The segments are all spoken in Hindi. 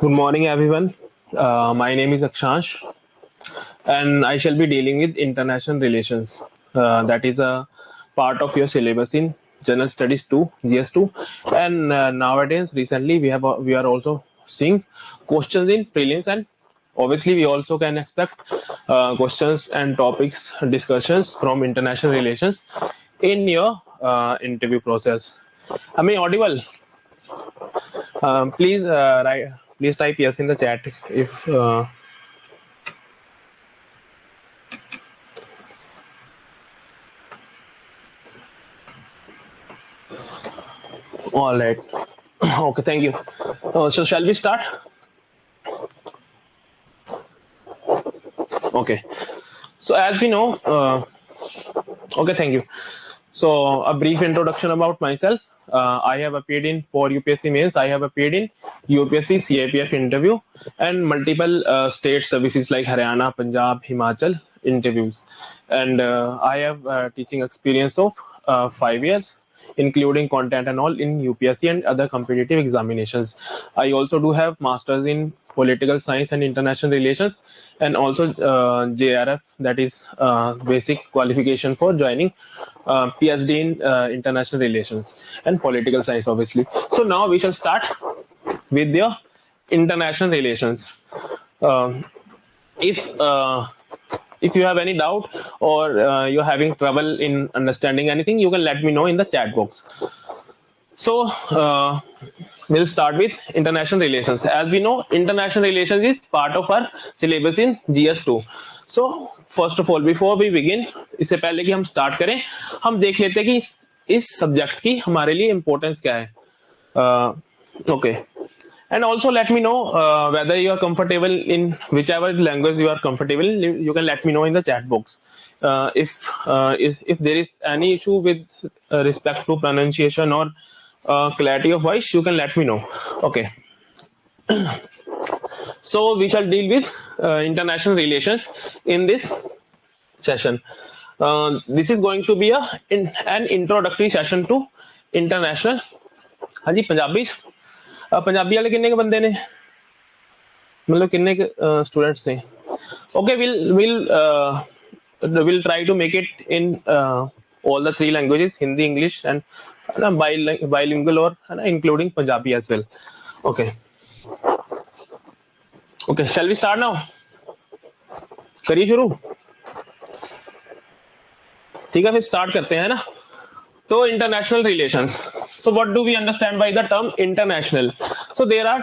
Good morning, everyone. My name is Akshansh, and I shall be dealing with international relations. That is a part of your syllabus in General Studies 2, GS2. And nowadays, recently, we are also seeing questions in prelims, and obviously, we also can expect questions and topics discussions from international relations in your interview process. Am I audible? Please write. Please type yes in the chat if. All right. Okay. Thank you. So shall we start? Okay. So as we know. Okay. Thank you. So a brief introduction about myself. I have appeared in 4 UPSC mains. I have appeared in UPSC CIPF interview and multiple state services like Haryana, Punjab, Himachal interviews. And I have teaching experience of 5 years, including content and all in UPSC and other competitive examinations. I also do have masters in political science and international relations, and also JRF, that is basic qualification for joining PhD in international relations and political science, obviously. So now we shall start with your international relations. Um if you have any doubt or you're having trouble in understanding anything, you can let me know in the chat box. So we'll start with international relations. As we know, international relations is part of our syllabus in GS2. So first of all, before we begin, इससे पहले कि हम स्टार्ट करें, हम देख लेते हैं कि इस सब्जेक्ट की हमारे लिए इम्पोर्टेंस क्या है. Okay. And also let me know whether you are comfortable in whichever language you are comfortable. You can let me know in the chat box. If there is any issue with respect to pronunciation or clarity of voice, you can let me know. Okay. So we shall deal with international relations in this session. This is going to be an introductory session to international. हाँ जी, पंजाबी वाले किन्ने के बंदे ने, मतलब किन्ने के स्टूडेंट्स थे. Okay, we'll try to make it in all the 3 languages, Hindi, English, and bilingual, or including Punjabi as well. Okay. Okay, shall we start now? करिए शुरू. ठीक है, फिर स्टार्ट करते हैं ना. So international relations. So what do we understand by the term international? So there are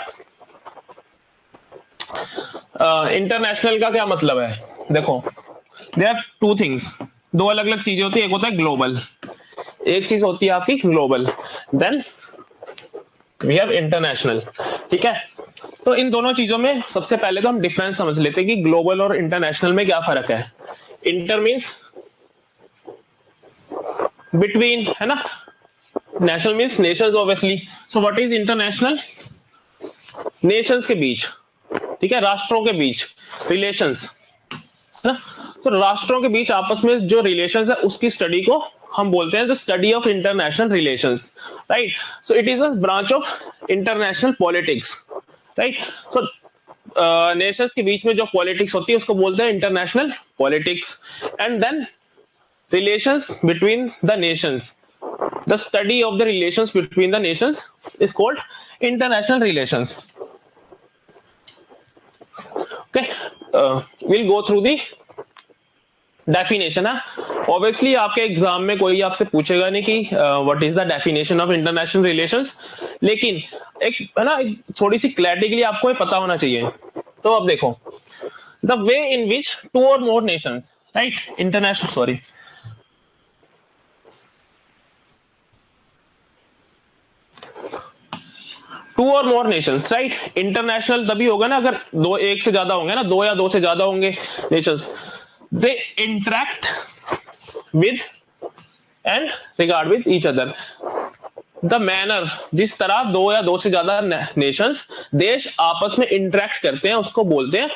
international का क्या मतलब है? देखो, there are 2 things. 2 अलग अलग चीजें होती है. एक होता है ग्लोबल, एक चीज होती है आपकी global, then we have international. ठीक है. तो इन दोनों चीजों में सबसे पहले तो हम डिफरेंस समझ लेते हैं कि ग्लोबल और इंटरनेशनल में क्या फर्क है. इंटर मीन्स बिटवीन, है ना. National means Nations, obviously. So what is international? Nations के बीच, ठीक है, राष्ट्रों के बीच रिलेशंस, है ना. तो राष्ट्रों के बीच आपस में जो रिलेशंस है उसकी स्टडी को हम बोलते हैं the study of international relations, right. So it is a branch of international politics, right. So Nations के बीच में जो पॉलिटिक्स होती है उसको बोलते हैं international politics. And then relations between the nations, the study of the relations between the nations is called international relations. Okay, we'll go through the definition. Obviously आपके एग्जाम में कोई आपसे पूछेगा नहीं कि what is the definition of international relations, लेकिन एक है ना, थोड़ी सी क्लैरिटी के लिए आपको ये पता होना चाहिए. तो अब देखो, the way in which 2 or more nations, right, international, sorry, 2 or more nations, right. International तभी होगा ना अगर 2, 1 से ज्यादा होंगे ना, 2 या 2 से ज्यादा होंगे Nations. They interact with and regard with each other. The manner, जिस तरह 2 या 2 से ज्यादा नेशंस, देश आपस में इंटरेक्ट करते हैं, उसको बोलते हैं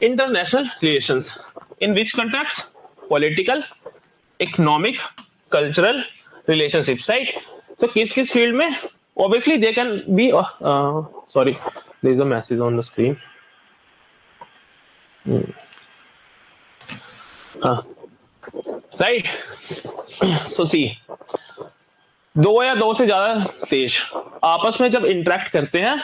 international relations. In which context? Political, economic, cultural relationships, right. तो किस किस फील्ड में? Obviously they can be There is a message on the screen. Right. So see, दो या दो से ज्यादा देश आपस में जब इंटरेक्ट करते हैं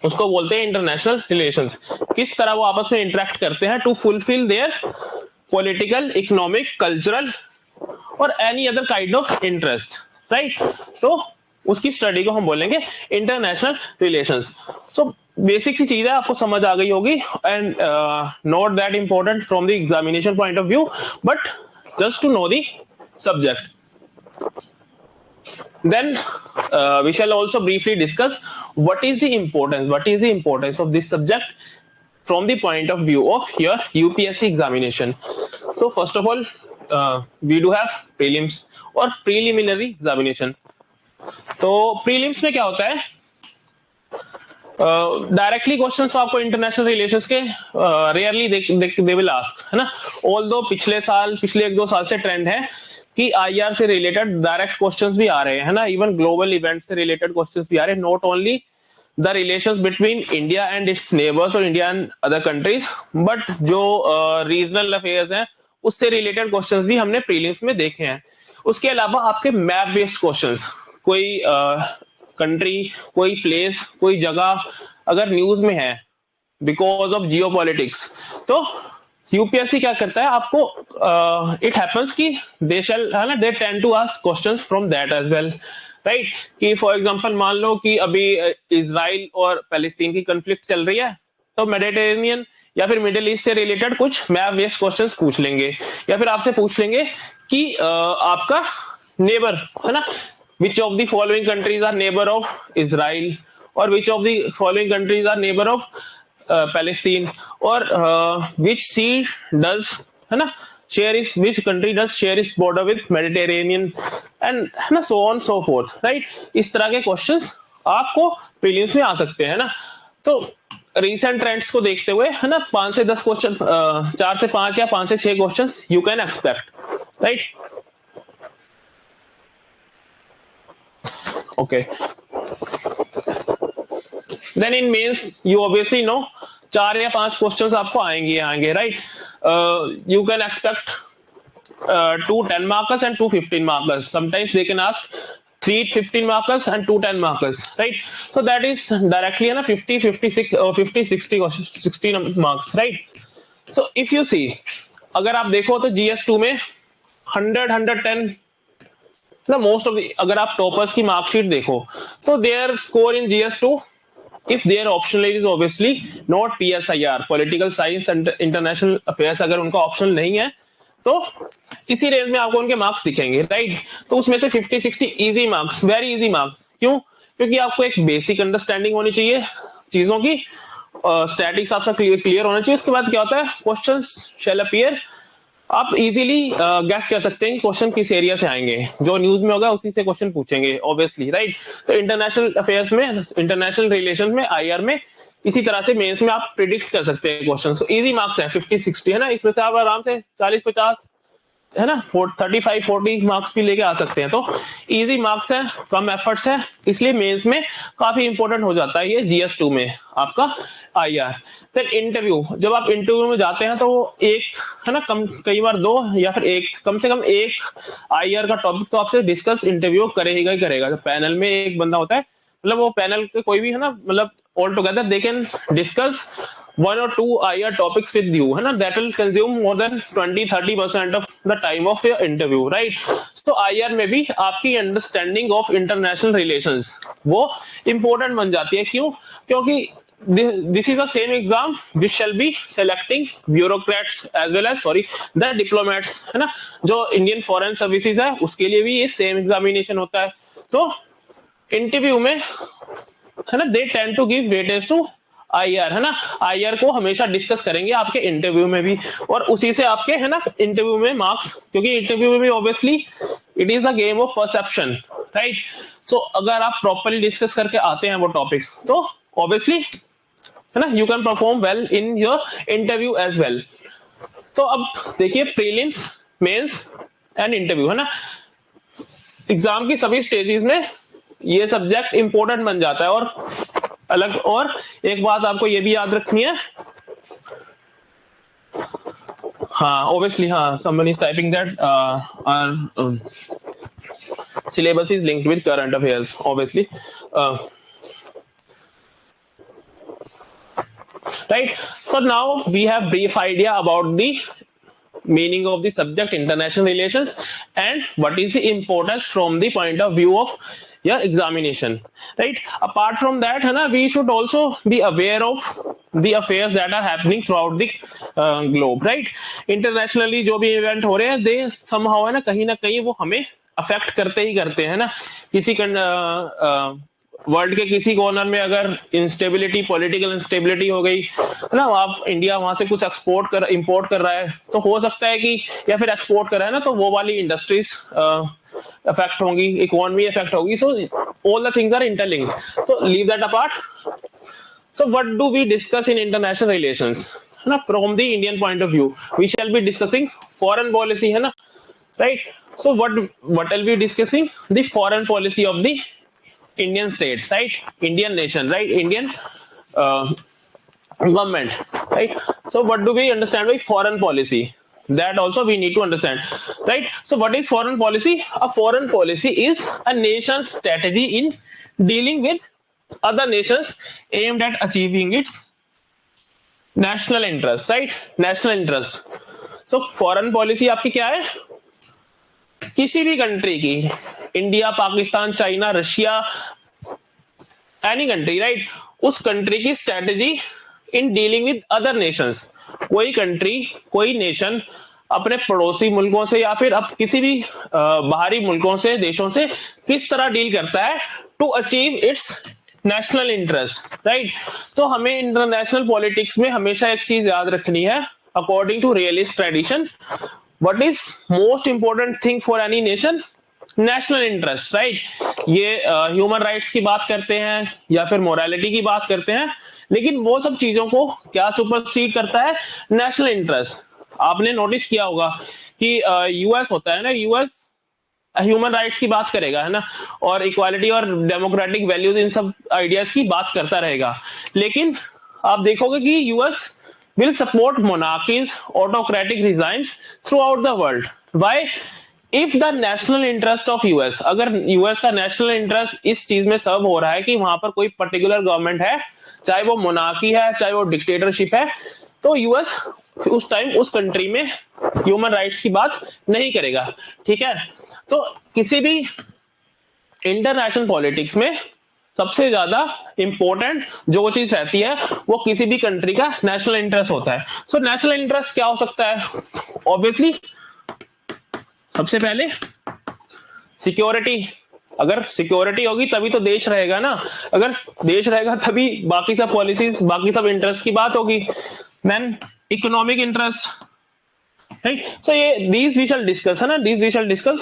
उसको बोलते हैं इंटरनेशनल रिलेशंस। किस तरह वो आपस में इंटरेक्ट करते हैं? To fulfil their political, economic, cultural और any other kind of interest, right? तो उसकी स्टडी को हम बोलेंगे इंटरनेशनल रिलेशंस। सो बेसिक सी चीज है, आपको समझ आ गई होगी, and not that important from the examination point of view, but just to know the subject. Then we shall also briefly discuss what is the importance of this subject from the point of view of your UPSC examination. So first of all, we do have prelims or preliminary examination. तो prelims में क्या होता है? डायरेक्टली क्वेश्चंस तो आपको इंटरनेशनल रिलेशंस के रेयरली दे विल आस्क, है ना? ऑल्दो पिछले 1-2 साल से ट्रेंड है कि आईआर से रिलेटेड डायरेक्ट क्वेश्चंस भी आ रहे हैं, है ना? इवन ग्लोबल इवेंट से रिलेटेड क्वेश्चंस भी आ रहे हैं, not only the relations between India and its neighbours और India and other countries, but जो रीजनल अफेयर्स हैं उससे रिलेटेड क्वेश्चंस भी हमने प्रीलिम्स में देखे हैं. उसके अलावा आपके मैप बेस्ड क्वेश्चंस, कोई कंट्री, कोई प्लेस, कोई जगह अगर न्यूज में है बिकॉज ऑफ जियोपॉलिटिक्स, तो यूपीएससी क्या करता है आपको, इट हैपेंस कि दे शैल, है ना, they tend to ask questions from that as well, right? कि फॉर एग्जांपल मान लो कि अभी इजराइल और पैलेस्टीन की कॉन्फ्लिक्ट चल रही है, तो मेडिटेरेनियन या फिर मिडिल ईस्ट से रिलेटेड कुछ मैप बेस्ड क्वेश्चंस पूछ लेंगे, या फिर आपसे पूछ लेंगे कि आपका नेबर, है ना, which of the following countries are neighbor of Israel, or which of the following countries are neighbor of Palestine, or which sea does, है ना, which country does share its border with Mediterranean, and है ना, so on so forth, right? इस तरह के क्वेश्चंस आपको प्रीलिम्स में आ सकते हैं ना. तो रिसेंट ट्रेंड्स को देखते हुए, है ना, 5 से 10 क्वेश्चन, 4 से 5 या 5 से 6 questions you can expect, right? Okay. Then in mains, you obviously know 4 या 5 क्वेश्चंस आपको आएंगे, right? You can expect 2 10 markers and 2 15 markers. Sometimes they can ask 3 15 markers and 2 10 markers, right? So that is directly, है ना, 50 56 or 50 60 or 60 marks, right? So if you see, अगर आप देखो तो GS2 में 100 110 मोस्ट ऑफ, अगर आप टॉपर्स की मार्कशीट देखो तो their score in GS2, if their optional is obviously not PSIR, political science and international affairs, अगर उनका ऑप्शनल नहीं है तो इसी रेंज में आपको उनके मार्क्स दिखेंगे, राइट? तो उसमें से 50 60 easy marks, very easy marks. क्यों? क्योंकि आपको एक बेसिक अंडरस्टैंडिंग होनी चाहिए चीजों की, स्टैटिक्स आपका क्लियर होना चाहिए. उसके बाद क्या होता है, क्वेश्चंस शैल अपीयर, आप इजीली गैस कर सकते हैं कि क्वेश्चन किस एरिया से आएंगे, जो न्यूज में होगा उसी से क्वेश्चन पूछेंगे ऑब्वियसली, राइट? तो इंटरनेशनल अफेयर्स में, इंटरनेशनल रिलेशंस में, आईआर में इसी तरह से मेंस में आप प्रिडिक्ट कर सकते हैं क्वेश्चन. तो इजी मार्क्स है 50 60, है ना, इसमें से आप आराम से 40 50, है ना, 35 40 मार्क्स भी लेके आ सकते हैं. तो इजी मार्क्स है, कम एफर्ट्स है, इसलिए मेंस में काफी इंपॉर्टेंट हो जाता है ये GS2 में आपका आईआर. फिर इंटरव्यू, जब आप इंटरव्यू में जाते हैं तो एक, है ना, कई बार 2 या फिर एक, कम से कम एक आईआर का टॉपिक तो आपसे डिस्कस इंटरव्यू करेगा ही करेगा. पैनल में एक बंदा होता है, मतलब वो पैनल के कोई भी, है ना, मतलब all together they can discuss 1 or 2 IR topics with you, है ना, that will consume more than 20-30% of the time of your interview, right? So IR में भी आपकी understanding of international relations वो important बन जाती है. क्यों? क्योंकि this is the same exam which shall be selecting bureaucrats as well as, the diplomats, है ना, जो Indian foreign services है उसके लिए भी ये same examination होता है. तो इंटरव्यू में, है ना, they tend to give weightage to IR, है ना, आईआर को हमेशा डिस्कस करेंगे आपके इंटरव्यू में भी, और उसी से आपके, है ना, इंटरव्यू में मार्क्स, क्योंकि इंटरव्यू में भी obviously it is a game of perception, right? So अगर आप प्रॉपर्ली डिस्कस करके आते हैं वो टॉपिक, तो ऑब्वियसली, है ना, you can perform well in your interview as well. तो अब देखिए, प्रीलिम्स, मेंस एंड इंटरव्यू, है ना, एग्जाम की सभी स्टेजेस में ये सब्जेक्ट इंपॉर्टेंट बन जाता है. और अलग। और एक बात आपको ये भी याद रखनी है, हाँ ऑब्वियसली, हाँ someone is typing that our syllabus is linked with current affairs obviously, right? So now we have brief idea about the meaning of the subject international relations and what is the importance from the point of view of your examination, right? Apart from that है ना, we should also be aware of the affairs that are happening throughout the globe, right? Internationally जो भी event हो रहे हैं, they somehow है ना कहीं वो हमें affect करते ही करते हैं ना। किसी वर्ल्ड के किसी कॉर्नर में अगर इंस्टेबिलिटी, पॉलिटिकल इंस्टेबिलिटी हो गई है ना, आप इंडिया वहां से कुछ इंपोर्ट कर रहा है, तो हो सकता है कि, या फिर एक्सपोर्ट कर रहा है ना, तो वो वाली इंडस्ट्रीज अफेक्ट होंगी, इकोनॉमी अफेक्ट होगी। So all the things are interlinked, so leave that apart. So what do we discuss in international relations, है ना, from the Indian point of view we shall be discussing foreign policy, है ना, right? So what will be discussing the foreign policy of the Indian state, right? Indian nation, right? Indian government, right? So what do we understand by foreign policy? That also we need to understand, right? So what is foreign policy? A foreign policy is a nation's strategy in dealing with other nations aimed at achieving its national interest, right? National interest. So foreign policy आपकी क्या है? किसी भी कंट्री की, India, Pakistan, China, Russia, any country, right, उस कंट्री की strategy in dealing with other Nations. कोई कंट्री, कोई नेशन अपने पड़ोसी मुल्कों से या फिर अब किसी भी बाहरी मुल्कों से, देशों से किस तरह डील करता है to achieve its national interest, right? तो हमें इंटरनेशनल पॉलिटिक्स में हमेशा एक चीज याद रखनी है, according to realist tradition, what is most important thing for any nation? National interest, right? ये ह्यूमन राइट्स की बात करते हैं या फिर मोरालिटी की बात करते हैं, लेकिन वो सब चीजों को क्या सुपरसीड करता है? National interest. आपने नोटिस किया होगा कि यूएस होता है ना, यूएस ह्यूमन राइट्स की बात करेगा, है ना, और इक्वालिटी और डेमोक्रेटिक वैल्यूज, इन सब आइडियाज की बात करता रहेगा, लेकिन आप देखोगे कि US will support monarchies, autocratic regimes throughout the world. Why? If the national interest of US, अगर US का national interest इस चीज में सर्व हो रहा है कि वहां पर कोई पर्टिकुलर गवर्नमेंट है, चाहे वो मोनार्की है, चाहे वो डिक्टेटरशिप है, तो यूएस उस टाइम उस कंट्री में ह्यूमन राइट्स की बात नहीं करेगा, ठीक है? तो किसी भी इंटरनेशनल पॉलिटिक्स में सबसे ज्यादा इंपॉर्टेंट जो चीज रहती है वो किसी भी कंट्री का नेशनल इंटरेस्ट होता है। सो नेशनल इंटरेस्ट क्या हो सकता है? ऑब्वियसली सबसे पहले सिक्योरिटी। अगर सिक्योरिटी होगी तभी तो देश रहेगा ना, अगर देश रहेगा तभी बाकी सब पॉलिसीज, बाकी सब इंटरेस्ट की बात होगी। Then economic interest, right? So ये दीज वी शैल डिस्कस, है ना, these we shall discuss.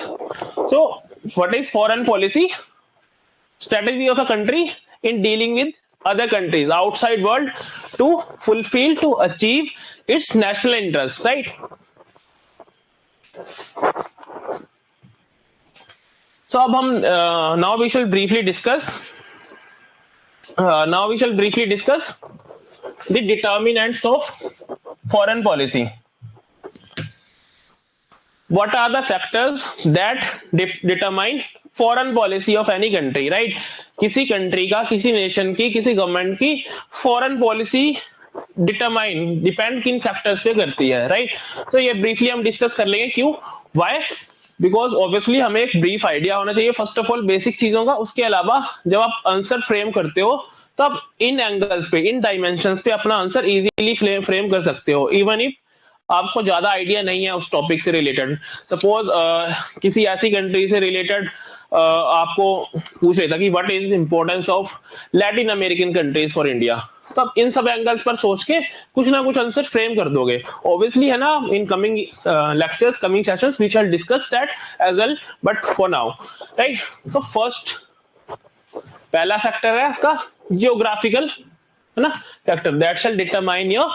So what is foreign policy? strategy of a country in dealing with other countries outside world to fulfill, to achieve its national interest, right? So अब हम now we shall briefly discuss the determinants of foreign policy. What are the factors that determine foreign policy of any country, right? किसी कंट्री का, किसी नेशन की, किसी गवर्नमेंट की फॉरेन पॉलिसी डिपेंड किन फैक्टर्स पे करती है, राइट? तो ये ब्रीफली हम डिस्कस कर लेंगे। क्यों? व्हाई? बिकॉज ऑब्वियसली हमें एक ब्रीफ आइडिया होना चाहिए फर्स्ट ऑफ ऑल बेसिक चीजों का। उसके अलावा जब आप आंसर फ्रेम करते हो तो आप इन एंगल्स पे, इन डायमेंशंस पे अपना आंसर इजीली फ्रेम कर सकते हो, इवन इफ आपको ज्यादा आइडिया नहीं है उस टॉपिक से रिलेटेड। सपोज किसी ऐसी कंट्री से रिलेटेड आपको पूछ लेता कि what is importance of Latin American countries for India, तो आप इन सब एंगल्स पर सोच के कुछ ना कुछ आंसर फ्रेम कर दोगे, ऑब्वियसली, है ना। In coming lectures, coming sessions we shall discuss that as well, but for now, right? So first पहला फैक्टर है आपका जियोग्राफिकल, है ना, factor that shall determine your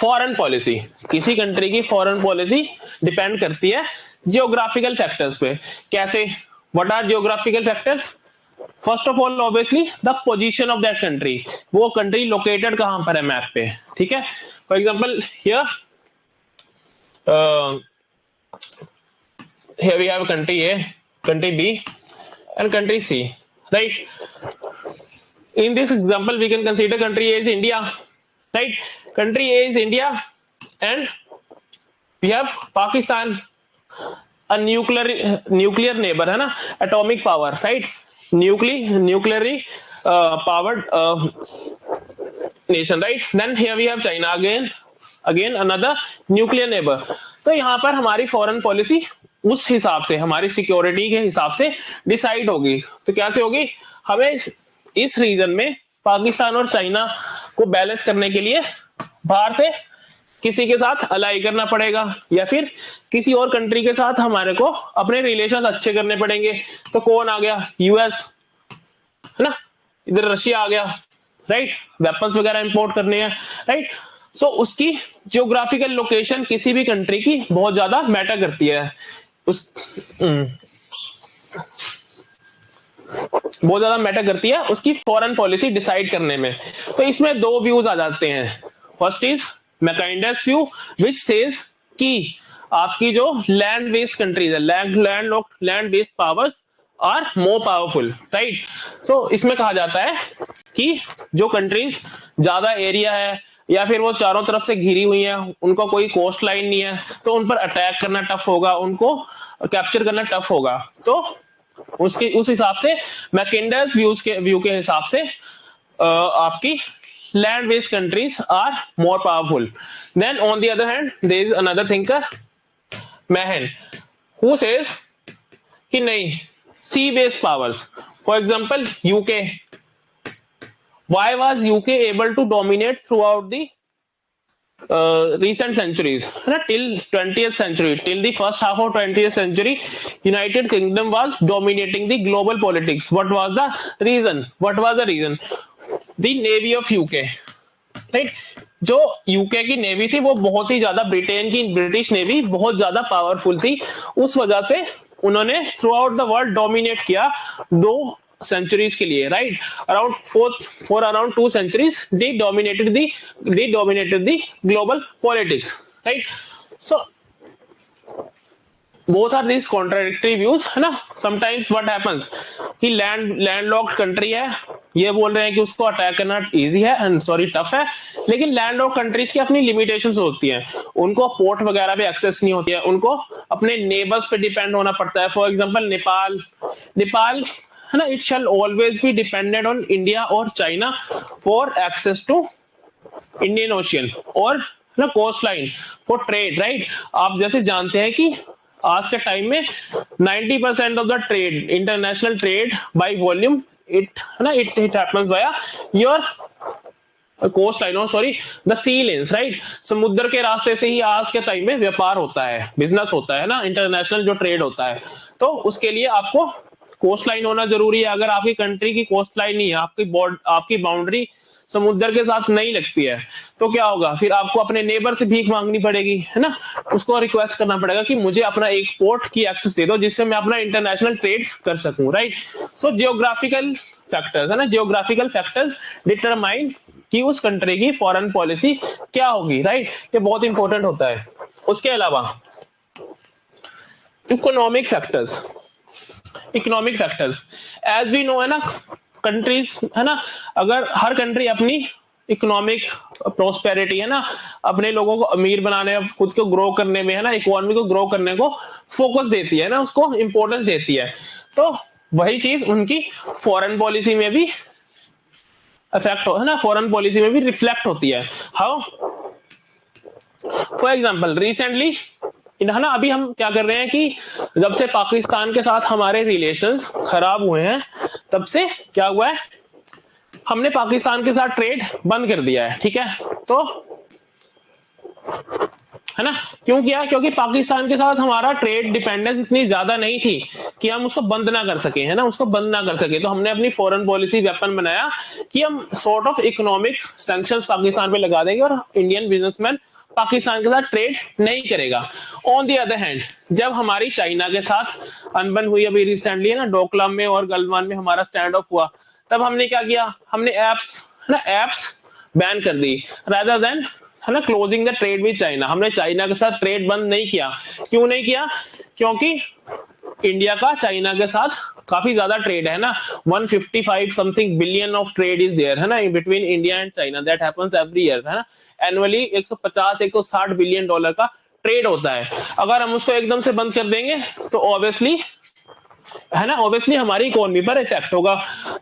foreign policy. किसी कंट्री की फॉरेन पॉलिसी डिपेंड करती है जियोग्राफिकल फैक्टर्स पे। कैसे? What are geographical factors? First of all obviously the position of that country, वो कंट्री लोकेटेड कहां पर है मैप पे, ठीक है। For example here here we have country A, country B and country C, right? In this example we can consider country A is India, right? Country A is India and we have Pakistan, a nuclear neighbor है ना, atomic power, right? Nuclearly powered nation, right? Then here we have China again another nuclear neighbor. तो यहाँ पर हमारी फॉरेन पॉलिसी उस हिसाब से, हमारी सिक्योरिटी के हिसाब से डिसाइड होगी। तो कैसे होगी, हमें इस रीजन में पाकिस्तान और चाइना को बैलेंस करने के लिए बाहर से किसी के साथ अलाई करना पड़ेगा, या फिर किसी और कंट्री के साथ हमारे को अपने रिलेशन अच्छे करने पड़ेंगे। तो कौन आ गया, यूएस है ना, इधर रशिया आ गया, राइट, वेपन्स वगैरह इंपोर्ट करने हैं, राइट। सो उसकी जियोग्राफिकल लोकेशन किसी भी कंट्री की बहुत ज्यादा मैटर करती है, बहुत ज्यादा मैटर करती है उसकी फॉरेन पॉलिसी डिसाइड करने में। तो इसमें दो व्यूज आ जाते हैं। First is Mackinder's view which says कि आपकी जो लैंड बेस्ड कंट्रीज है, land based powers are more powerful, right. So इसमें कहा जाता है कि जो कंट्रीज ज्यादा एरिया है या फिर वो चारों तरफ से घिरी हुई है, उनका कोई कोस्ट लाइन नहीं है, तो उन पर अटैक करना टफ होगा, उनको कैप्चर करना टफ होगा। तो उस हिसाब से मैकेंडर्स व्यू के हिसाब से आपकी land based countries are more powerful. Then on the other hand there is another thinker Mahan who says कि नहीं, sea based powers, for example UK, why was UK able to dominate throughout the recent centuries, till 20th century, till the first half of 20th century, United Kingdom was dominating the global politics. What was the reason? The navy of UK, right? जो यूके की नेवी थी वो बहुत ही ज्यादा, ब्रिटिश नेवी बहुत ज्यादा पावरफुल थी, उस वजह से उन्होंने through out the world dominate किया 2 centuries के लिए, right? around 2 centuries they dominated the global politics, right? So both are these contradictory views, है ना। sometimes what happens कि लैंडलॉक्ड कंट्री है, ये बोल रहे हैं कि उसको अटैक करना इजी है एंड टफ है, लेकिन लैंडलॉक्ड कंट्रीज की अपनी लिमिटेशंस होती हैं, उनको पोर्ट वगैरह पे एक्सेस नहीं होती है, उनको अपने नेबर्स पे डिपेंड होना पड़ता है। फॉर एग्जांपल नेपाल है ना, it shall always be dependent on India और China for access to Indian ocean और ना coast line for trade, right. आप जैसे जानते हैं कि आज के टाइम में 90% of the trade, international trade by volume, it happens via your coast line, sorry the sea lanes, right. समुद्र के रास्ते से ही आज के टाइम में व्यापार होता है, बिजनेस होता है ना, इंटरनेशनल जो ट्रेड होता है। तो उसके लिए आपको कोस्ट लाइन होना जरूरी है। अगर आपकी कंट्री की कोस्ट लाइन नहीं है, आपकी बाउंड्री समुद्र के साथ नहीं लगती है, तो क्या होगा, फिर आपको अपने नेबर से भीख मांगनी पड़ेगी, है ना, उसको रिक्वेस्ट करना पड़ेगा कि मुझे अपना एक पोर्ट की एक्सेस दे दो जिससे मैं अपना इंटरनेशनल ट्रेड कर सकूं, राइट। सो जियोग्राफिकल फैक्टर्स है ना, जियोग्राफिकल फैक्टर्स डिटरमाइन कि उस कंट्री की फॉरेन पॉलिसी क्या होगी, राइट। ये बहुत इंपॉर्टेंट होता है। उसके अलावा economic factors as we know है ना, कंट्रीज है ना, अगर हर कंट्री अपनी इकोनॉमिक प्रोस्पेरिटी है ना, अपने लोगों को अमीर बनाने, खुद को ग्रो करने में है ना, इकोनॉमी को ग्रो करने को फोकस देती है ना, उसको इंपॉर्टेंस देती है। तो वही चीज उनकी फॉरेन पॉलिसी में भी इफेक्ट है ना, फॉरेन पॉलिसी में भी रिफ्लेक्ट होती है। हाउ, फॉर एग्जाम्पल रिसेंटली है ना, अभी हम क्या कर रहे हैं कि जब से पाकिस्तान के साथ हमारे रिलेशंस खराब हुए हैं, तब से क्या हुआ है, हमने पाकिस्तान के साथ ट्रेड बंद कर दिया है, ठीक है। तो है ना, क्यों किया, क्योंकि पाकिस्तान के साथ हमारा ट्रेड डिपेंडेंस इतनी ज्यादा नहीं थी कि हम उसको बंद ना कर सके, है ना, उसको बंद ना कर सके। तो हमने अपनी फॉरेन पॉलिसी वेपन बनाया कि हम sort of economic sanctions Pakistan पे लगा देंगे और इंडियन बिजनेसमैन पाकिस्तान के साथ ट्रेड नहीं करेगा। ऑन द अदर हैंड जब हमारी चाइना के साथ अनबन हुई अभी रिसेंटली ना, डोकलाम में और गलवान में हमारा स्टैंड ऑफ हुआ, तब हमने क्या किया, हमने एप्स बैन कर दी रादर देन है ना closing the trade with China. हमने चाइना के साथ ट्रेड बंद नहीं किया। क्यों नहीं किया? क्योंकि इंडिया का चाइना के साथ काफी ज्यादा ट्रेड है ना, 155 something billion of trade is there है ना between India and China, that happens every year है ना, एनुअली 150-160 बिलियन डॉलर का ट्रेड होता है। अगर हम उसको एकदम से बंद कर देंगे तो ऑब्वियसली है ना, ऑब्वियसली हमारी इकोनॉमी पर इफेक्ट होगा।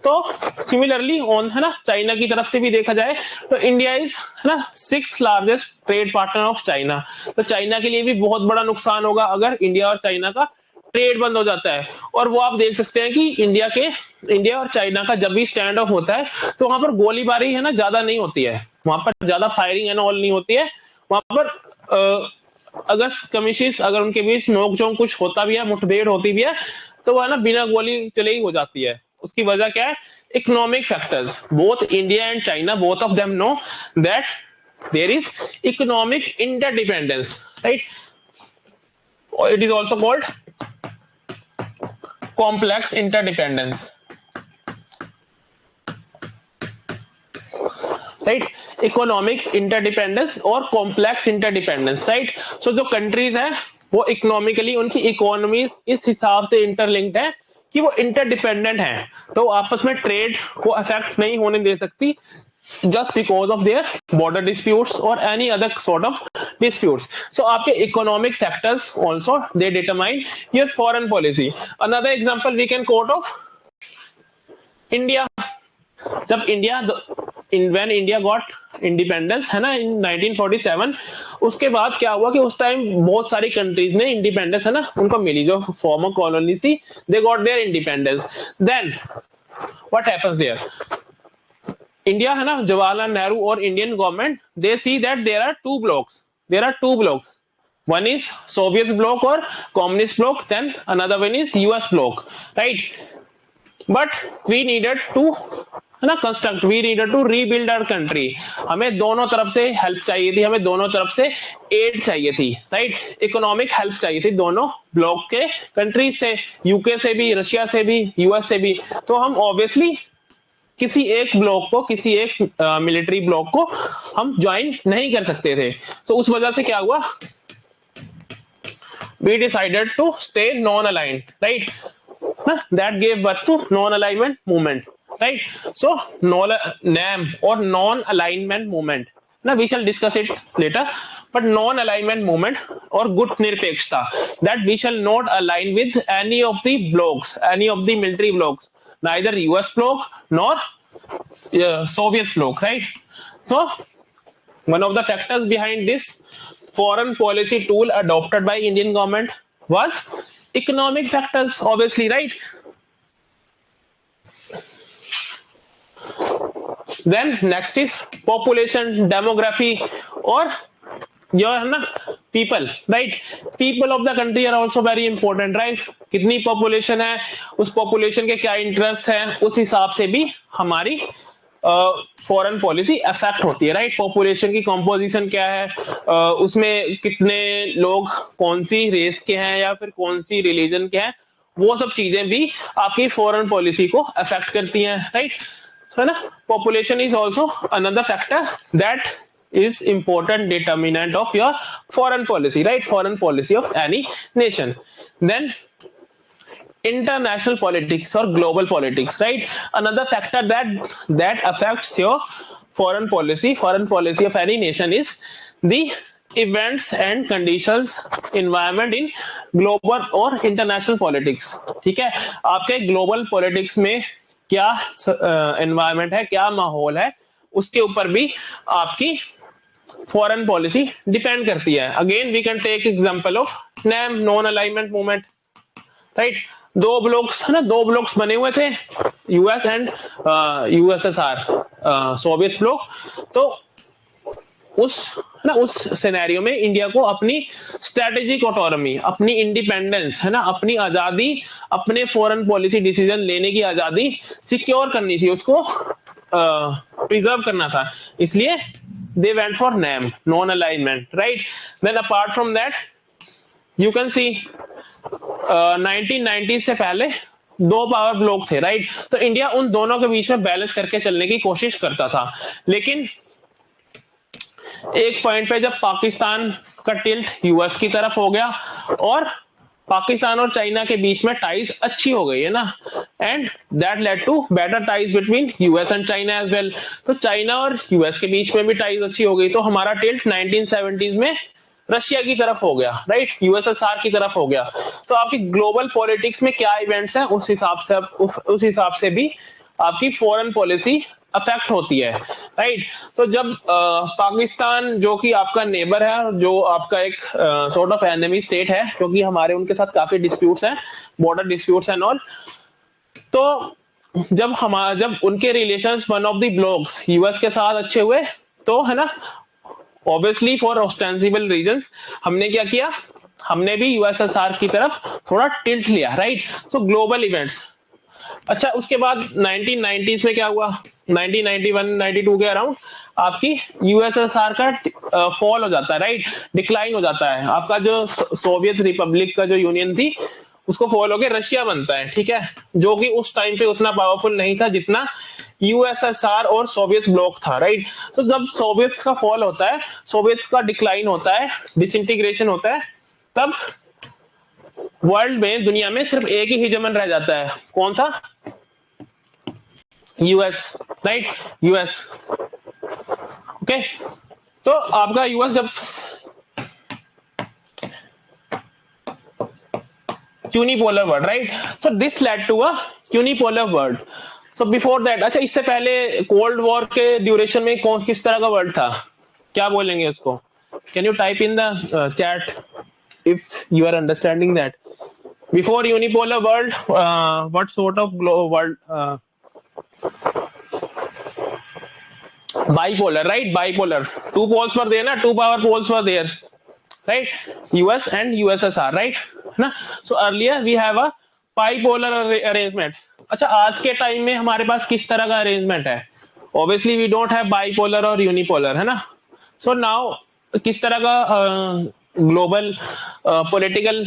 तो सिमिलरली ऑन है ना चाइना की तरफ से भी देखा जाए तो इंडिया इज है ना 6th largest trade partner of China. तो चाइना के लिए भी बहुत बड़ा नुकसान होगा अगर इंडिया और चाइना का ट्रेड बंद हो जाता है। और वो आप देख सकते हैं कि इंडिया और चाइना का जब भी स्टैंड ऑफ होता है तो वहां पर गोलीबारी है ना ज्यादा नहीं होती है, वहां पर ज्यादा फायरिंग एंड ऑल नहीं होती है। वहां पर अगर कमिशीज अगर उनके बीच नोकझोंक कुछ होता भी है, मुठभेड़ होती भी है, तो वह ना बिना गोली चले ही हो जाती है। उसकी वजह क्या है? Economic factors. Both India and China, both of them know that there is economic interdependence, right? और it is also called complex interdependence, right? Economic interdependence और कॉम्प्लेक्स इंटरडिपेंडेंस, राइट? सो जो कंट्रीज है वो इकोनॉमिकली उनकी इकोनॉमी इस हिसाब से इंटरलिंक्ड है कि वो इंटरडिपेंडेंट है, तो आपस में ट्रेड को अफेक्ट नहीं होने दे सकती just because of their border disputes or any other sort of disputes. So आपके economic factors also they determine your foreign policy. Another example we can quote of India. जब when India got independence है ना in 1947, उसके बाद क्या हुआ कि उस टाइम बहुत सारी कंट्रीज ने इंडिपेंडेंस है ना उनको मिली, जो फॉर्मर कॉलोनी थी, they got their independence. Then what happens there? India है ना, जवाहरलाल नेहरू और Indian government they see that there are two blocks, one is Soviet block और communist block, then another one is US block, right? But we needed to है ना we needed to rebuild our country. हमें दोनों तरफ से हेल्प चाहिए थी, हमें दोनों तरफ से एड चाहिए थी, राइट? इकोनॉमिक हेल्प चाहिए थी दोनों ब्लॉक के कंट्रीज से, यूके से भी, रशिया से भी, यूएस से भी। तो हम ऑब्वियसली किसी एक ब्लॉक को, किसी एक मिलिट्री ब्लॉक को हम ज्वाइन नहीं कर सकते थे। तो उस वजह से क्या हुआ, we decided to stay non-aligned, right? That gave birth to non-alignment movement, right? So NAM or non-alignment movement, now we shall discuss it later, but non-alignment movement or good nirpekshta, that we shall not align with any of the blocks, any of the military blocks, neither US bloc nor Soviet bloc, right? So one of the factors behind this foreign policy tool adopted by Indian government was economic factors, obviously, right? Then next is population, demography, और जो है ना people, right? People of the country are also very important, right? कितनी population है, उस population के क्या interest है, उस हिसाब से भी हमारी फॉरेन पॉलिसी अफेक्ट होती है, राइट? पॉपुलेशन की कंपोजिशन क्या है, उसमें कितने लोग कौन सी रेस के हैं या फिर कौन सी रिलीजन के हैं, वो सब चीजें भी आपकी फॉरेन पॉलिसी को अफेक्ट करती हैं, राइट? है ना? Population is also another factor that is important determinant of your foreign policy, right? Foreign policy of any nation. Then international politics or global politics, right? Another factor that affects your foreign policy of any nation is the events and conditions environment in global or international politics. ठीक है, आपके global politics में क्या environment है, क्या माहौल है, उसके ऊपर भी आपकी फॉरेन पॉलिसी डिपेंड करती है। Again we can take example of NAM, non alignment movement, right? दो ब्लॉक्स बने हुए थे, US and USSR, Soviet bloc. तो उस सिनेरियो में इंडिया को अपनी स्ट्रेटेजिक ऑटोनॉमी, अपनी इंडिपेंडेंस है ना, अपनी आजादी, अपने फॉरेन पॉलिसी डिसीजन लेने की आजादी सिक्योर करनी थी, उसको प्रिजर्व करना था। इसलिए they went for NAM, non-alignment, right? Then apart from that, you can see 1990 से पहले दो पावर ब्लॉक थे, राइट? तो इंडिया उन दोनों के बीच में बैलेंस करके चलने की कोशिश करता था, लेकिन एक पॉइंट पे जब पाकिस्तान का टिल्ट यूएस की तरफ हो गया और पाकिस्तान और चाइना के बीच में टाइज अच्छी हो गई है ना, and that led to better ties between US and China as well. तो चाइना और यूएस के बीच में भी टाइज अच्छी हो गई, तो हमारा टिल्ट 1970s में रशिया की तरफ हो गया, राइट? यूएसएसआर की तरफ हो गया। तो आपकी ग्लोबल पॉलिटिक्स में क्या इवेंट्स हैं, उस हिसाब से भी आपकी फॉरेन पॉलिसी अफेक्ट होती है, राइट? तो जब पाकिस्तान जो कि आपका नेबर है, जो आपका एक सॉर्ट ऑफ एनिमी स्टेट है, क्योंकि हमारे उनके साथ काफी डिस्प्यूट्स हैं, बॉर्डर डिस्प्यूट्स एंड ऑल, तो जब उनके relations one of the blocks US के साथ अच्छे हुए, तो है ना, ऑब्वियसली फॉर ऑस्टेंसिबल रीजंस हमने क्या किया, हमने भी यूएसएसआर की तरफ थोड़ा टिल्ट लिया, राइट? सो ग्लोबल इवेंट्स। अच्छा, उसके बाद 1990s में क्या हुआ, 1991-92 के अराउंड आपकी यूएसएसआर का फॉल हो जाता है, राइट? डिक्लाइन हो जाता है। आपका जो सोवियत रिपब्लिक का जो यूनियन थी उसको फॉल होकर रशिया बनता है, ठीक है, जो कि उस टाइम पे उतना पावरफुल नहीं था जितना यूएसएसआर और सोवियत ब्लॉक था, राइट? तो जब सोवियत का फॉल होता है, सोवियत का डिक्लाइन होता है, डिसइंटीग्रेशन होता है, तब वर्ल्ड में, दुनिया में सिर्फ एक ही हेजेमन रह जाता है। कौन था? US, right? यूएस। ओके, तो आपका यूएस जब unipolar world, right? So this led to a unipolar world. So before that, अच्छा, इससे पहले कोल्ड वॉर के ड्यूरेशन में कौन किस तरह का वर्ल्ड था, क्या बोलेंगे उसको? Can you type in the chat if you are understanding that before unipolar world, what sort of world? Bipolar, right? Bipolar, two poles were there na, two power poles were there, right? US and USSR, right? ना, so earlier we have a bipolar arrangement. अच्छा, आज के टाइम में हमारे पास किस तरह का अरेंजमेंट है? Obviously we don't have bipolar और unipolar, है ना? So now किस तरह का ग्लोबल पॉलिटिकल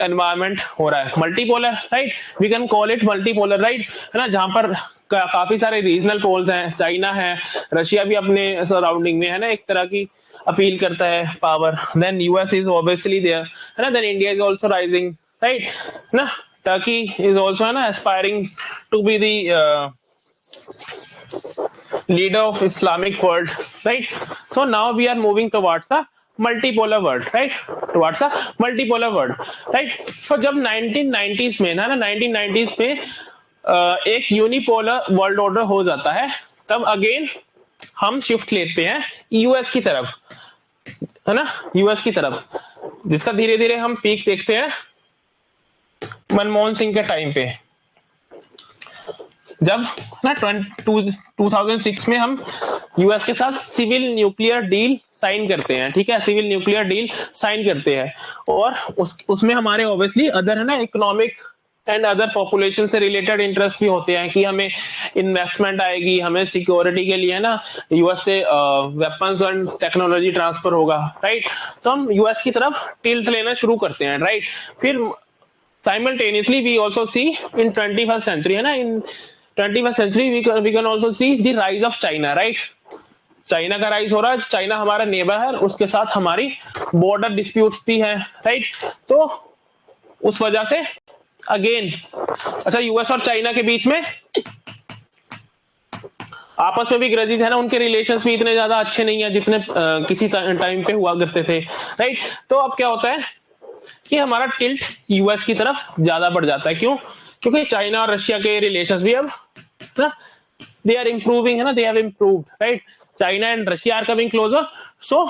एनवायरनमेंट हो रहा है? Multipolar, right? We can call it multipolar, right? है ना, जहां पर काफी सारे रीजनल पोल्स हैं, चाइना है, रशिया भी अपने सराउंडिंग में है ना, एक तरह की अपील करता है power. Then US is obviously there, है ना, then India is also rising, right? ना, टर्की इज आल्सो, है ना, aspiring to be the leader of Islamic world, right? So now we are moving towards the multipolar world, right? Towards the multipolar world, right? So जब 1990s में ना 1990s में एक यूनिपोलर वर्ल्ड ऑर्डर हो जाता है, तब अगेन हम शिफ्ट लेते हैं यूएस की तरफ, है ना, यूएस की तरफ, जिसका धीरे धीरे हम पीक देखते हैं मनमोहन सिंह के टाइम पे, जब ना 2006 में हम यूएस के साथ सिविल न्यूक्लियर डील साइन करते हैं, ठीक है, सिविल न्यूक्लियर डील साइन करते हैं, और उसमें हमारे ऑब्वियसली अदर, है ना, इकोनॉमिक एंड अदर पॉपुलेशन से रिलेटेड इंटरेस्ट भी होते हैं कि हमें इन्वेस्टमेंट आएगी, हमें सिक्योरिटी के लिए, है ना, यूएस से वेपन्स एंड टेक्नोलॉजी ट्रांसफर होगा, राइट? तो हम यूएस की तरफ टिल्ट लेना शुरू करते हैं, राइट? फिर simultaneously we also see in 21st century, है ना, in 21st century we can also see the rise of China, right? China का राइज हो रहा है, चाइना हमारा नेबर है, उसके साथ हमारी बॉर्डर डिस्प्यूट्स भी है, राइट? तो उस वजह से अगेन, अच्छा, यूएस और चाइना के बीच में आपस में भी ग्रजेस है ना, उनके रिलेशंस भी इतने ज्यादा अच्छे नहीं है जितने किसी टाइम पे हुआ करते थे, राइट? तो अब क्या होता है कि हमारा टिल्ट यूएस की तरफ ज्यादा बढ़ जाता है। क्यों? क्योंकि चाइना और रशिया के रिलेशंस भी अब ना, दे आर इंप्रूविंग, है ना, they have improved, right? China and Russia are coming closer. So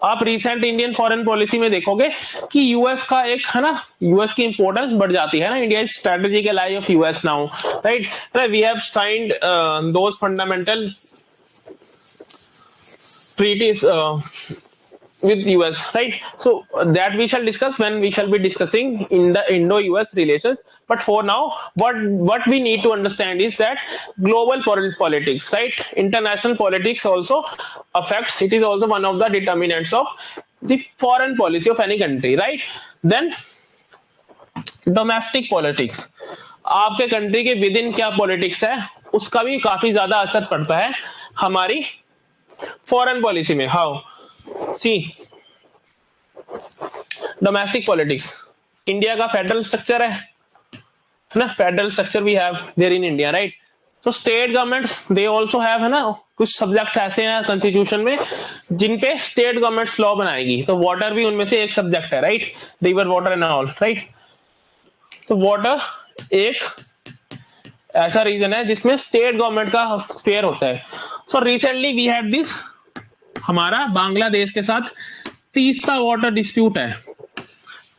आप रिसेंट इंडियन फॉरेन पॉलिसी में देखोगे कि यूएस का एक, है ना, यूएस की इंपॉर्टेंस बढ़ जाती है ना, India is strategical ally of US now, right? We have signed those fundamental treaties with US, right? So that we shall discuss when we shall be discussing in the Indo-US relations. But for now, what we need to understand is that global politics, right? International politics also affects. It is also one of the determinants of the foreign policy of any country, right? Then domestic politics, आपके कंट्री के विद इन क्या पॉलिटिक्स है उसका भी काफी ज्यादा असर पड़ता है हमारी फॉरेन पॉलिसी में. How see domestic politics, India का फेडरल स्ट्रक्चर है ना, federal structure we have there in India, right? तो state governments they also have, है ना, कुछ सब्जेक्ट ऐसे हैं कॉन्स्टिट्यूशन में जिन पे स्टेट गवर्नमेंट्स लॉ बनाएगी. तो वाटर भी उनमें से एक सब्जेक्ट है, right? River water and all, right? तो वाटर एक ऐसा रीजन है जिसमें स्टेट गवर्नमेंट का स्पेयर होता है. So recently we had this, हमारा बांग्लादेश के साथ तीस्ता वाटर डिस्प्यूट है,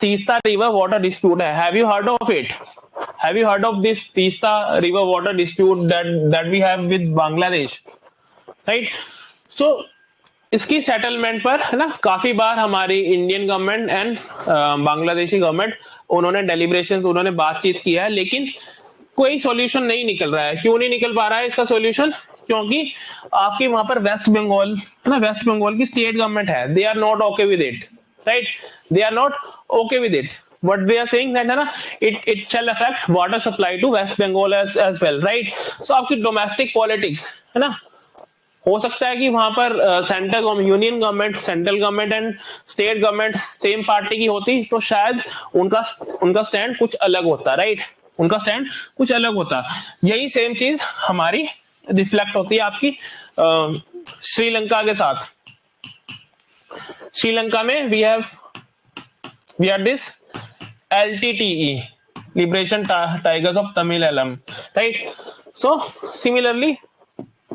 तीस्ता रिवर वाटर डिस्प्यूट है. Have you heard of it? Have you heard of this Teesta river water dispute that we have with Bangladesh, right? So इसकी सेटलमेंट पर, है ना, काफी बार हमारी Indian government and Bangladeshi government उन्होंने डेलिब्रेशन, उन्होंने बातचीत की है, लेकिन कोई सॉल्यूशन नहीं निकल रहा है. क्यों नहीं निकल पा रहा है इसका सॉल्यूशन? क्योंकि आपके वहां पर वेस्ट बंगाल, है ना, वेस्ट बंगाल की स्टेट गवर्नमेंट है, they are not okay with it, right? They are not okay with it. What they are saying that, है ना, it shall affect water supply to West Bengal as well, right? So आपकी डोमेस्टिक पॉलिटिक्स, है ना, हो सकता है कि वहां पर central government, union government, central government and state government same party की होती तो शायद उनका स्टैंड कुछ अलग होता, राइट? उनका स्टैंड कुछ अलग होता. यही सेम चीज हमारी रिफ्लेक्ट होती है आपकी श्रीलंका के साथ. श्रीलंका में we are this LTTE, Liberation Tigers of Tamil Eelam, right? So similarly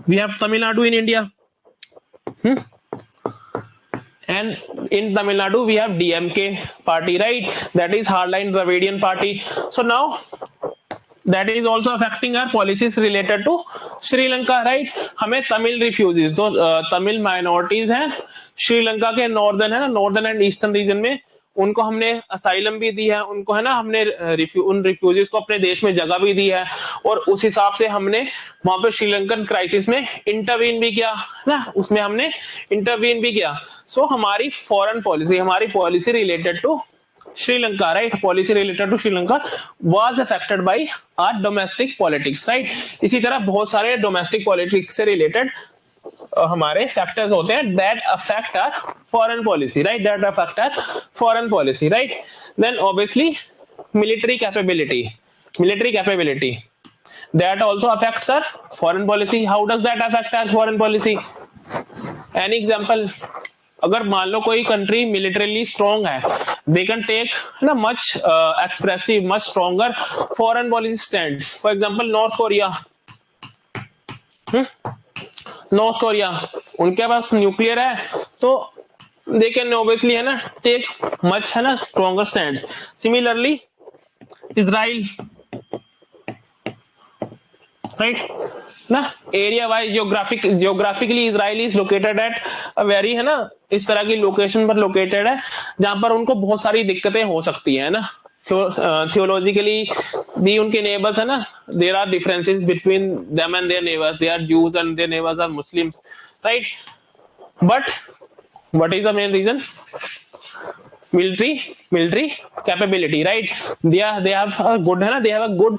we have Tamil Nadu in India, and in Tamil Nadu we have DMK party, right? That is hardline Dravidian party. So now that is also affecting our policies related to Sri Lanka, right? हमें तमिल रिफ्यूजीज, जो तमिल माइनॉरिटीज हैं श्रीलंका के नॉर्दर्न, है ना, नॉर्दर्न एंड ईस्टर्न रीजन में, उनको हमने असाइलम भी दी है, उनको, है ना, हमने उन रिफ्यूजीज को अपने देश में जगह भी दी है, और उस हिसाब से हमने वहां पे श्रीलंकन क्राइसिस में इंटरवीन भी किया ना, उसमें हमने इंटरवीन भी किया. सो हमारी फॉरेन पॉलिसी, हमारी policy related to Sri Lanka, right? Policy related to Sri Lanka was affected by our domestic politics, right? इसी तरह बहुत सारे डोमेस्टिक पॉलिटिक्स से रिलेटेड हमारे फैक्टर्स होते हैं that affect our foreign policy, right? That affect our foreign policy, right? Then obviously military capability that also affects our foreign policy. How does that affect our foreign policy? Any example? अगर मान लो कोई कंट्री मिलिटरीली स्ट्रॉन्ग है, they can take, ना, much expressive, much stronger foreign policy stands. For example, north Korea, उनके पास न्यूक्लियर है, तो दे कैन ऑब्वियसली, है ना, टेक मच, है ना, stronger stands. Similarly Israel, right ना, area wise geographically Israel is located at a very, है ना, इस तरह की लोकेशन पर लोकेटेड है जहां पर उनको बहुत सारी दिक्कतें हो सकती है ना. थियोलॉजिकली भी उनके नेबर्स, है ना, there are differences between them and their neighbours. They are Jews and their neighbours are Muslims, right? But what is the main reason? military capability, right? They have a good, है ना, they have a good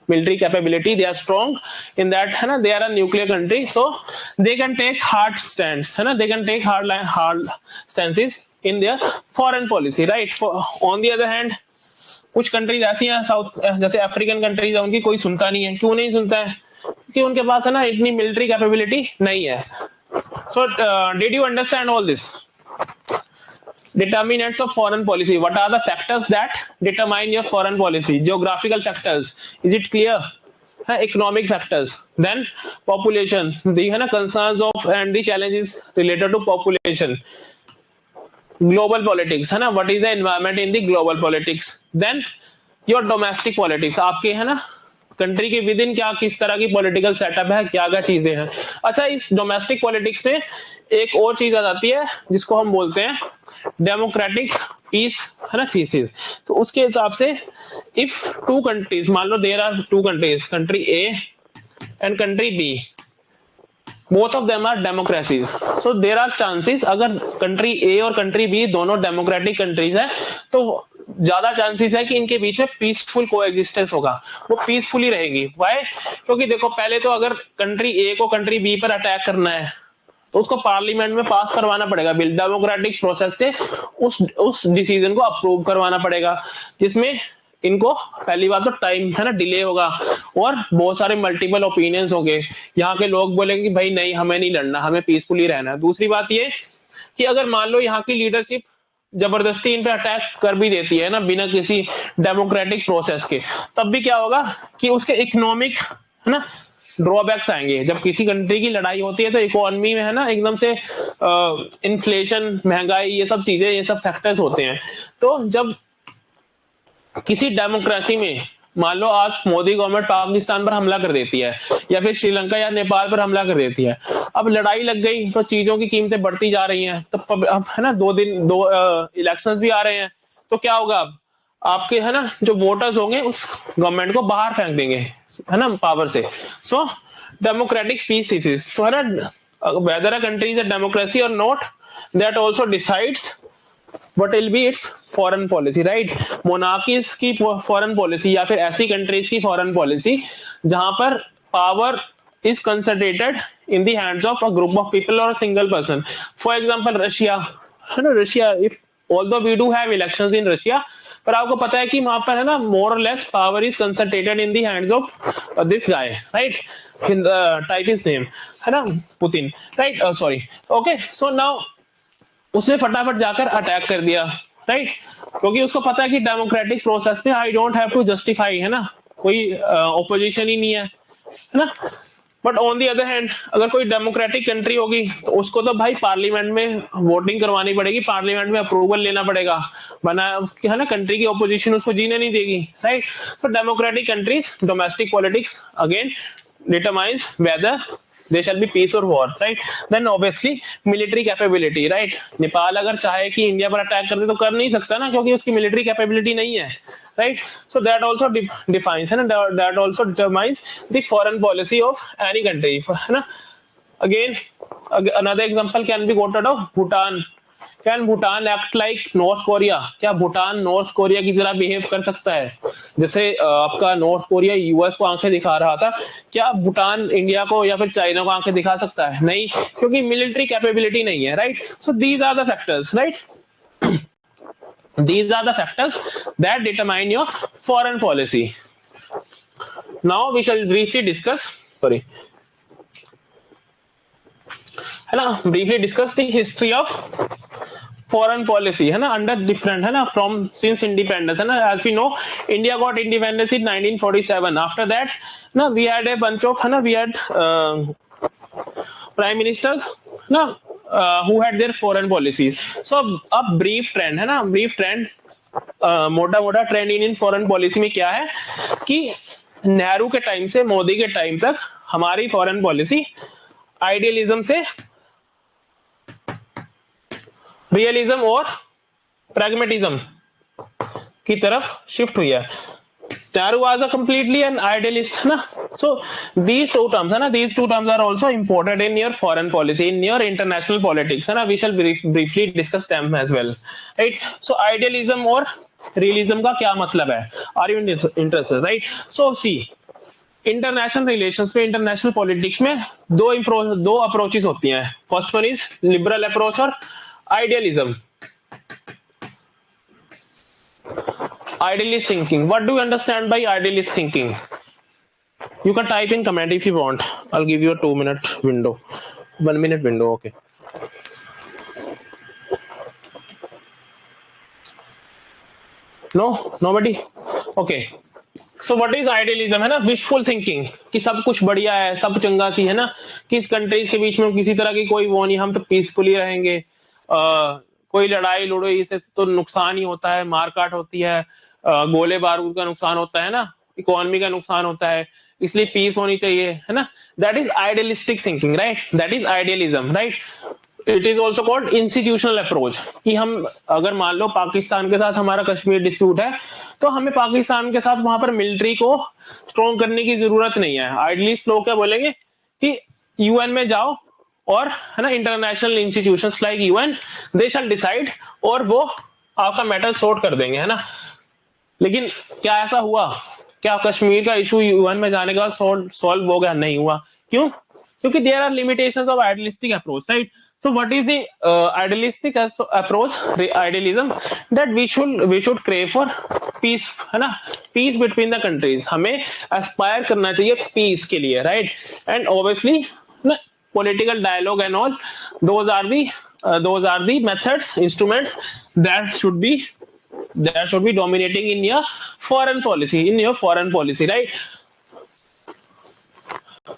military capability. They are strong in that, है ना, they are a nuclear country, so they can take hard stands, है ना, they can take hard stances in their foreign policy, right? On the other hand, कुछ कंट्रीज ऐसी हैं साउथ, जैसे अफ्रीकन कंट्रीज है, उनकी कोई सुनता नहीं है. क्यों नहीं सुनता है? क्योंकि उनके पास, है ना, इतनी मिलिट्री कैपेबिलिटी नहीं है. So did you understand all this? Determinants of foreign policy. What are the factors that determine your foreign policy? Geographical factors. Is it clear? Economic factors. Then population. The, है ना, concerns of and the challenges related to population. Global politics, है ना, what is the environment in the global politics? Then your domestic politics. आपके, है ना, कंट्री के विद इन क्या किस तरह की पॉलिटिकल सेटअप है, क्या क्या चीजें हैं। अच्छा, इस डोमेस्टिक पॉलिटिक्स में एक और चीज आ जाती है जिसको हम बोलते हैं डेमोक्रेटिक पीस, है ना, थीसिस। तो उसके हिसाब से इफ टू कंट्रीज, मान लो there are two countries, country A and country B, both of them are democracies, so there are chances, अगर कंट्री ए और कंट्री बी दोनों डेमोक्रेटिक कंट्रीज है तो ज्यादा चांसेस है कि इनके बीच में पीसफुल कोएग्जिस्टेंस होगा, वो पीसफुली रहेगी। व्हाई? क्योंकि देखो, पहले तो अगर कंट्री ए को कंट्री बी पर अटैक करना है तो उसको पार्लियामेंट में पास करवाना पड़ेगा बिल, डेमोक्रेटिक प्रोसेस से उस डिसीजन को अप्रूव करवाना पड़ेगा, जिसमें इनको पहली बात तो टाइम, है ना, डिले होगा और बहुत सारे मल्टीपल ओपिनियंस होंगे। यहाँ के लोग बोलेंगे कि भाई नहीं, हमें नहीं लड़ना, हमें पीसफुली रहना है। दूसरी बात ये कि अगर मान लो यहाँ की लीडरशिप जबरदस्ती इन पे अटैक कर भी देती है ना, बिना किसी डेमोक्रेटिक प्रोसेस के, तब भी क्या होगा कि उसके इकोनॉमिक, है ना, ड्रॉबैक्स आएंगे। जब किसी कंट्री की लड़ाई होती है तो इकोनॉमी में, है ना, एकदम से इन्फ्लेशन, महंगाई, ये सब चीजें, ये सब फैक्टर्स होते हैं। तो जब किसी डेमोक्रेसी में मान लो आज मोदी गवर्नमेंट पाकिस्तान पर हमला कर देती है या फिर श्रीलंका या नेपाल पर हमला कर देती है, अब लड़ाई लग गई तो चीजों की कीमतें बढ़ती जा रही हैं, तो अब, है ना, दो इलेक्शंस भी आ रहे हैं, तो क्या होगा, अब आपके, है ना, जो वोटर्स होंगे उस गवर्नमेंट को बाहर फेंक देंगे, है ना, पावर से। सो डेमोक्रेटिक पीस थीसिस, so, है ना, whether a country is a democracy or not, that also decides what will be its foreign policy, right? Monarchies की फॉरेन पॉलिसी या फिर ऐसी कंट्रीज की फॉरेन पॉलिसी जहां पर power is concentrated in the hands of a group of people or a single person. For example, Russia, है ना, Russia, if although we do have elections in Russia, पर आपको पता है कि वहां पर, है ना, more or less power is concentrated in the hands of this guy, right? Type his name, है ना, Putin, right? Sorry, okay, so now उसने फटाफट जाकर अटैक कर दिया, राइट? क्योंकि उसको पता है कि डेमोक्रेटिक प्रोसेस में I don't have to justify, है ना, कोई ओपोजिशन ही नहीं है ना। But on the other hand, अगर कोई डेमोक्रेटिक कंट्री होगी तो उसको तो भाई पार्लियामेंट में वोटिंग करवानी पड़ेगी, पार्लियामेंट में अप्रूवल लेना पड़ेगा, वरना, है ना, कंट्री की ओपोजिशन उसको जीने नहीं देगी, right? So democratic countries, domestic politics again determines whether there shall be peace or war, right? Then obviously military capability, right? Nepal अगर चाहे कि इंडिया पर अटैक कर दे तो कर नहीं सकता ना, क्योंकि उसकी मिलिट्री कैपेबिलिटी नहीं है, right? So that also defines, है ना, that also determines the foreign policy of any country, है ना? Again, another example can be quoted of Bhutan. Can Bhutan act like north Korea? क्या भूटान नॉर्थ कोरिया की तरह बिहेव कर सकता है? जैसे आपका नॉर्थ कोरिया यूएस को आंखें दिखा रहा था, क्या भूटान इंडिया को या फिर चाइना को आंखें दिखा सकता है? नहीं, क्योंकि मिलिट्री कैपेबिलिटी नहीं है, right? So these are the factors, right? These are the factors that determine your foreign policy. Now we shall briefly discuss, sorry, है ना, briefly discuss the history of foreign policy, है ना, under different, है ना, from since independence, है ना, as we know India got independence in 1947. After that ना we had a bunch of, है ना, we had prime ministers ना who had their foreign policies. So a brief trend, है ना, brief trend, मोटा मोटा ट्रेंड इन फॉरेन पॉलिसी में क्या है कि नेहरू के टाइम से मोदी के टाइम तक हमारी फॉरेन पॉलिसी आइडियलिज्म से रियलिज्म और प्रैग्मेटिज्म की तरफ शिफ्ट हुई है। Nehru was a completely an idealist, है ना। सो दीज टू टर्म्स, है ना, these two terms are also imported in your foreign policy, in your international politics, है ना। We shall briefly discuss them as well, right. So idealism और रियलिज्म का क्या मतलब है? Are you interested, right? So see, international relations में, इंटरनेशनल पॉलिटिक्स में दो अप्रोचेस होती हैं। First one is liberal approach और idealism. Idealist thinking. What do you understand by idealist thinking? You can type in comment if you want. I'll give you a 2-minute window. 1-minute window, okay. No? Nobody? Okay. So what is idealism, है ना? Wishful thinking कि सब कुछ बढ़िया है, सब चंगा सी, है ना, कि कंट्रीज के बीच में किसी तरह की कोई वो नहीं, हम तो पीसफुली रहेंगे, कोई लड़ाई लड़ोई से तो नुकसान ही होता है, मारकाट होती है, गोले बारूद का नुकसान होता है ना, इकोनॉमी का नुकसान होता है, इसलिए पीस होनी चाहिए, है ना. That is idealistic thinking, right. That is idealism, right. It is also called institutional approach, कि हम अगर मान लो पाकिस्तान के साथ हमारा कश्मीर डिस्प्यूट है, तो हमें पाकिस्तान के साथ वहां पर मिलिट्री को स्ट्रॉन्ग करने की जरूरत नहीं है. आइडियलिस्ट लोग क्या बोलेंगे कि यूएन में जाओ और, है ना, इंटरनेशनल इंस्टीट्यूशंस लाइक यूएन, दे शैल डिसाइड, और वो आपका मैटर सॉर्ट कर देंगे, है ना. लेकिन क्या ऐसा हुआ? क्या कश्मीर का इशू यूएन में जाने के बाद सॉल्व हो गया? नहीं हुआ. क्यों? क्योंकि there are limitations of idealistic approach, right. So what is the idealistic approach, idealism, that we should crave for peace, है ना, peace between the countries. हमें aspire करना चाहिए peace के लिए, right. And obviously ना, political dialogue and all, those are the methods, instruments that should be dominating in your foreign policy, right.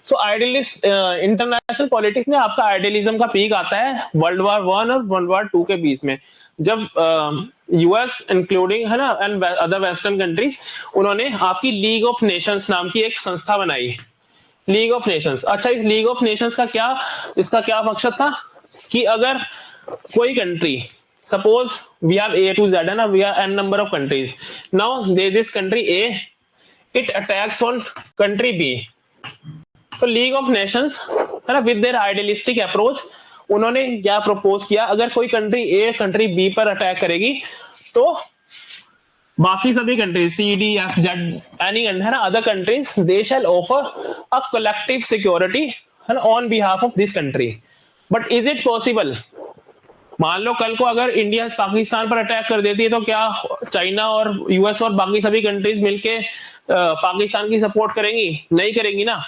So idealist international politics में आपका आइडियलिज्म का पीक आता है वर्ल्ड वॉर 1 और वर्ल्ड वॉर 2 के बीच में, जब यूएस इंक्लूडिंग, है ना, एंड अदर वेस्टर्न कंट्रीज, उन्होंने आपकी लीग ऑफ नेशंस नाम की एक संस्था बनाई. League of Nations. अच्छा, इस लीग ऑफ नेशंस का इसका क्या मकसद था कि अगर कोई country, suppose we have A to Z, है ना, we are n number of countries, now this country A, it attacks on country B. तो लीग ऑफ नेशंस, है ना, विद देयर आइडियलिस्टिक अप्रोच, उन्होंने क्या प्रपोज किया, अगर कोई कंट्री ए कंट्री बी पर अटैक करेगी, तो बाकी सभी countries C, D, F, Z, any, है ना, other countries, they shall offer a collective security, है ना, on behalf of this country. But is it possible? मान लो कल को अगर इंडिया पाकिस्तान पर अटैक कर देती है, तो क्या चाइना और यूएस और बाकी सभी कंट्रीज मिलके पाकिस्तान की सपोर्ट करेंगी? नहीं करेंगी ना.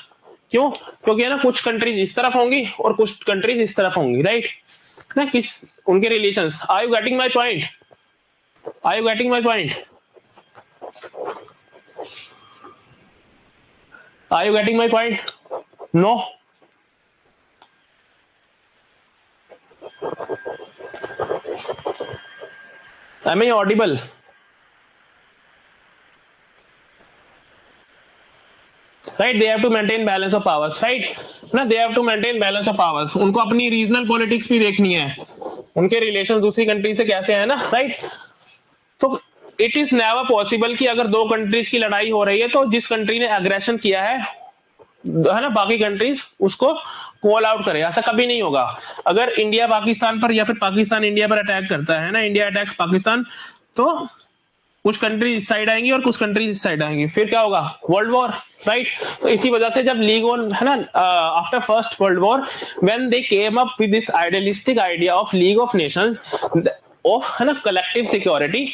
क्यों? क्योंकि, है ना, कुछ कंट्रीज इस तरफ होंगी और कुछ कंट्रीज इस तरफ होंगी, राइट ना, किस उनके relations. Are you getting my point? Are you getting my point? Are you getting my point? No. Am I audible? Right, they have to maintain balance of powers, right. ना, they have to maintain balance of powers. उनको अपनी रीजनल पॉलिटिक्स भी देखनी है, उनके रिलेशन दूसरी कंट्री से कैसे है ना, राइट. तो इट इज नेवर पॉसिबल कि अगर दो कंट्रीज की लड़ाई हो रही है, तो जिस कंट्री ने एग्रेशन किया है ना, बाकी कंट्रीज उसको कॉल आउट करे. ऐसा कभी नहीं होगा. अगर इंडिया पाकिस्तान पर या फिर पाकिस्तान इंडिया पर अटैक करता है ना, इंडिया अटैक्स पाकिस्तान, तो कुछ कंट्री इस साइड आएंगी और कुछ कंट्री इस साइड आएंगी, फिर क्या होगा? World war, right. तो इसी वजह से जब लीग ऑन, है ना, after first world war, when they came up with this idealistic idea of league of nations, of, है ना, कलेक्टिव सिक्योरिटी,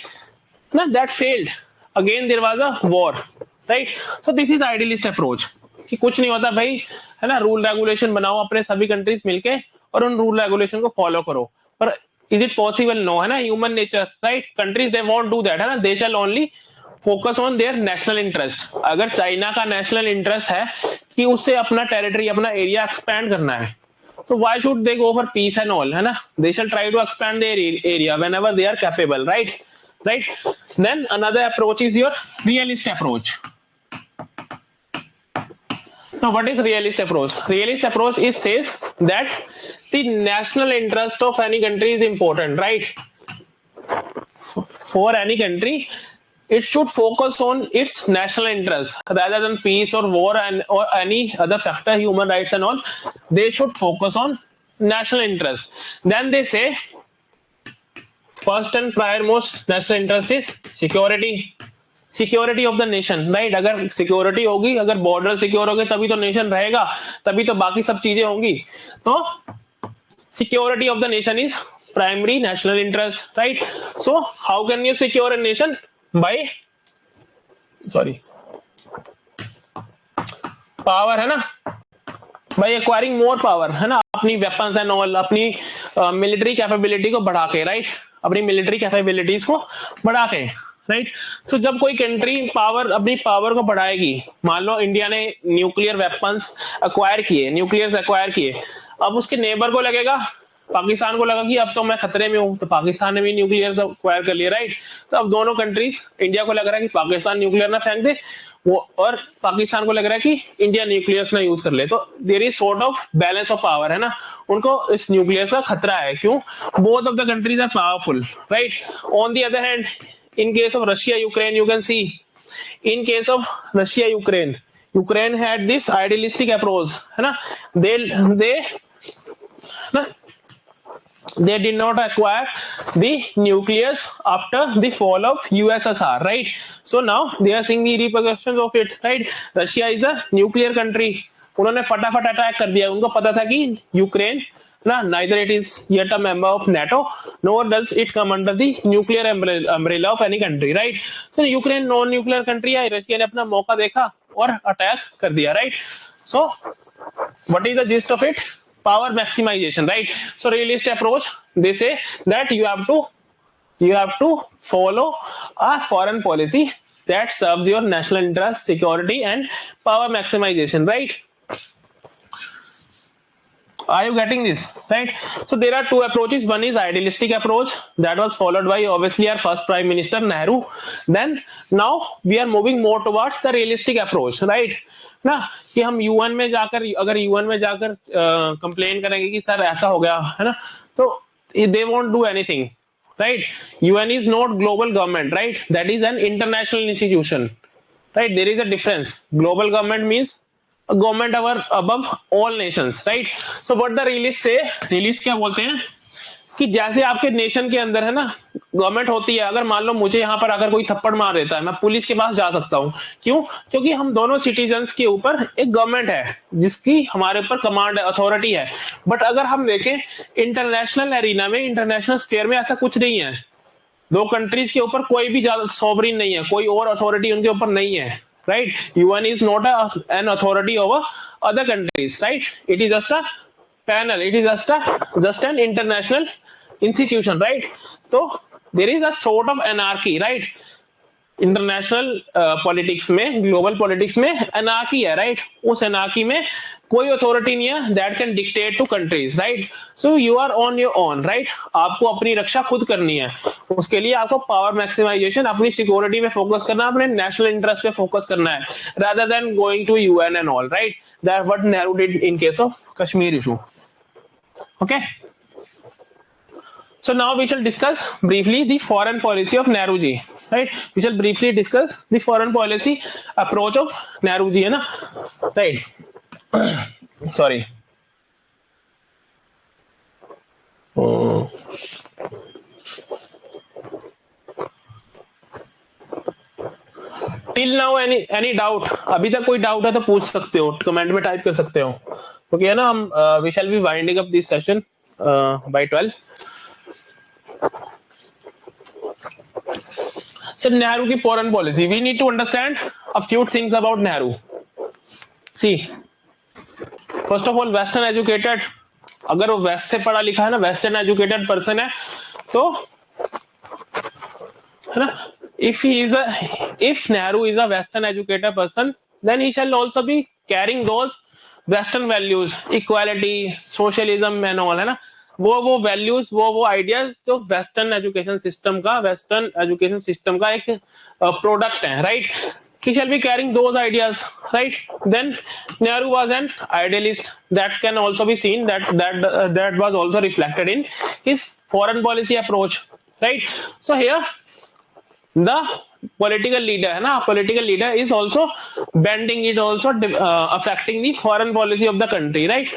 ना, that failed. Again there was a war, right. So this is idealist approach, कि कुछ नहीं होता भाई, है ना, रूल रेगुलेशन बनाओ अपने सभी कंट्रीज मिलके और उन रूल रेगुलेशन को फॉलो करो. पर इज इट पॉसिबल? नो, है ना. Human nature, right. Countries they won't do that, है ना. They shall only focus on their national interest. अगर चाइना का नेशनल इंटरेस्ट है कि उससे अपना टेरिटरी, अपना एरिया एक्सपैंड करना है, तो why should they go for peace and all, है ना. They shall try to expand their area whenever they are capable, right. Then another approach is your realist approach. Now, what is realist approach? Realist approach is says that the national interest of any country is important, right? For any country, it should focus on its national interest rather than peace or war or any other factor, human rights and all. They should focus on national interest. Then they say, first and priormost national interest is security. Security of the nation, right. अगर सिक्योरिटी होगी, अगर बॉर्डर सिक्योर होंगे, तभी तो नेशन रहेगा, तभी तो बाकी सब चीजें होंगी. तो security of the nation is primary national interest, right. So how can you secure a nation? By, sorry, power, है ना, बाय एक्वायरिंग मोर पावर, है ना, अपनी वेपन्स एंड ऑल, अपनी मिलिट्री कैपेबिलिटी को बढ़ा के, राइट. अपनी मिलिट्री कैपेबिलिटीज को बढ़ा के, राइट. सो जब कोई कंट्री अपनी पावर को बढ़ाएगी, मान लो इंडिया ने न्यूक्लियर वेपन्स एक्वायर किए, अब उसके नेबर को लगेगा, पाकिस्तान को लगा कि अब तो मैं खतरे में हूं, तो पाकिस्तान ने भी न्यूक्लियर एक्वायर कर लिया, राइट. तो अब दोनों कंट्रीज, इंडिया को लग रहा है कि पाकिस्तान न्यूक्लियर ना फेंक दे, वो, और पाकिस्तान को लग रहा है कि इंडिया न्यूक्लियस ना यूज कर ले, तो there is sort of balance of power, है ना, उनको इस न्यूक्लियस का खतरा है। क्यों? Both of the countries are powerful, right. On the other hand, in case of Russia Ukraine, you can see in case of Russia Ukraine had this idealistic approach, है ना, they did not acquire the nucleus after the fall of USSR, right? So now they are seeing the repercussions of it, right? Russia is a nuclear country, उन्होंने फटाफट अटैक कर दिया, उनको पता था कि यूक्रेन ना, neither it is yet a member of NATO nor does it come under the nuclear umbrella of any country, right? So Ukraine non nuclear country है, रशिया ने अपना मौका देखा और अटैक कर दिया, right? So what is the gist of it? Power maximization, right? So realist approach, they say that you have to follow a foreign policy that serves your national interest, security and power maximization, right? Are you getting this, right? So there are two approaches. One is idealistic approach that was followed by obviously our first prime minister Nehru. Then now we are moving more towards the realistic approach, right? ना कि हम यूएन में जाकर, अगर यूएन में जाकर कंप्लेन करेंगे कि सर ऐसा हो गया, है ना, तो they won't do anything, right? UN is not global government, right? That is an international institution, right? There is a difference. Global government means a government above all nations, right? So what the realists say, realists क्या बोलते हैं कि जैसे आपके नेशन के अंदर है ना गवर्नमेंट होती है, अगर मान लो मुझे यहाँ पर अगर कोई थप्पड़ मार देता है, मैं पुलिस के पास जा सकता हूँ। क्यों? क्योंकि हम दोनों सिटीजन्स के ऊपर एक गवर्नमेंट है जिसकी हमारे ऊपर कमांड अथॉरिटी है। बट अगर हम देखें इंटरनेशनल एरिना में, इंटरनेशनल स्फीयर में ऐसा कुछ नहीं है। दो कंट्रीज के ऊपर कोई भी सॉवरेन नहीं है, कोई और अथॉरिटी उनके ऊपर नहीं है, right? UN is not an authority over other countries, right? It is just a panel, it is just an international institution, right? So there is a sort of anarchy, right? International politics में, ग्लोबल पॉलिटिक्स में एनार्की है, राइट? उस एनार्की में कोई अथॉरिटी नहीं है that can dictate to countries, right? So you are on your own, right? आपको अपनी रक्षा खुद करनी है, उसके लिए आपको पावर मैक्सिमाइजेशन, अपनी सिक्योरिटी में फोकस करना, अपने नेशनल इंटरेस्ट पे फोकस करना है, rather than going to UN and all, right? That what Nehru did in case of Kashmir issue. Okay, so now we shall discuss briefly the foreign policy of Nehru ji, right? We shall briefly discuss the foreign policy approach of Nehru ji, है ना, right? Sorry. Till now any doubt? अभी तक कोई डाउट है तो पूछ सकते हो, कमेंट में टाइप कर सकते हो, क्योंकि है ना हम we shall be winding up this session by 12. So Nehru की foreign policy, we need to understand a few things about Nehru. See, first of all, western educated, अगर वो वेस्ट से पढ़ा लिखा है ना, वेस्टर्न एजुकेटेड पर्सन है, तो है ना, if Nehru is a western educated person, then he shall also be carrying those western values, equality, socialism and all, है ना, वो वैल्यूज, वो आइडियाज जो वेस्टर्न एजुकेशन सिस्टम का एक प्रोडक्ट है, right? He shall be carrying those ideas, right? Then Nehru was an idealist, that can also be seen, that was also reflected in his foreign policy approach, right? So here the political leader, है ना, political leader is also bending, it also affecting the foreign policy of the country, right?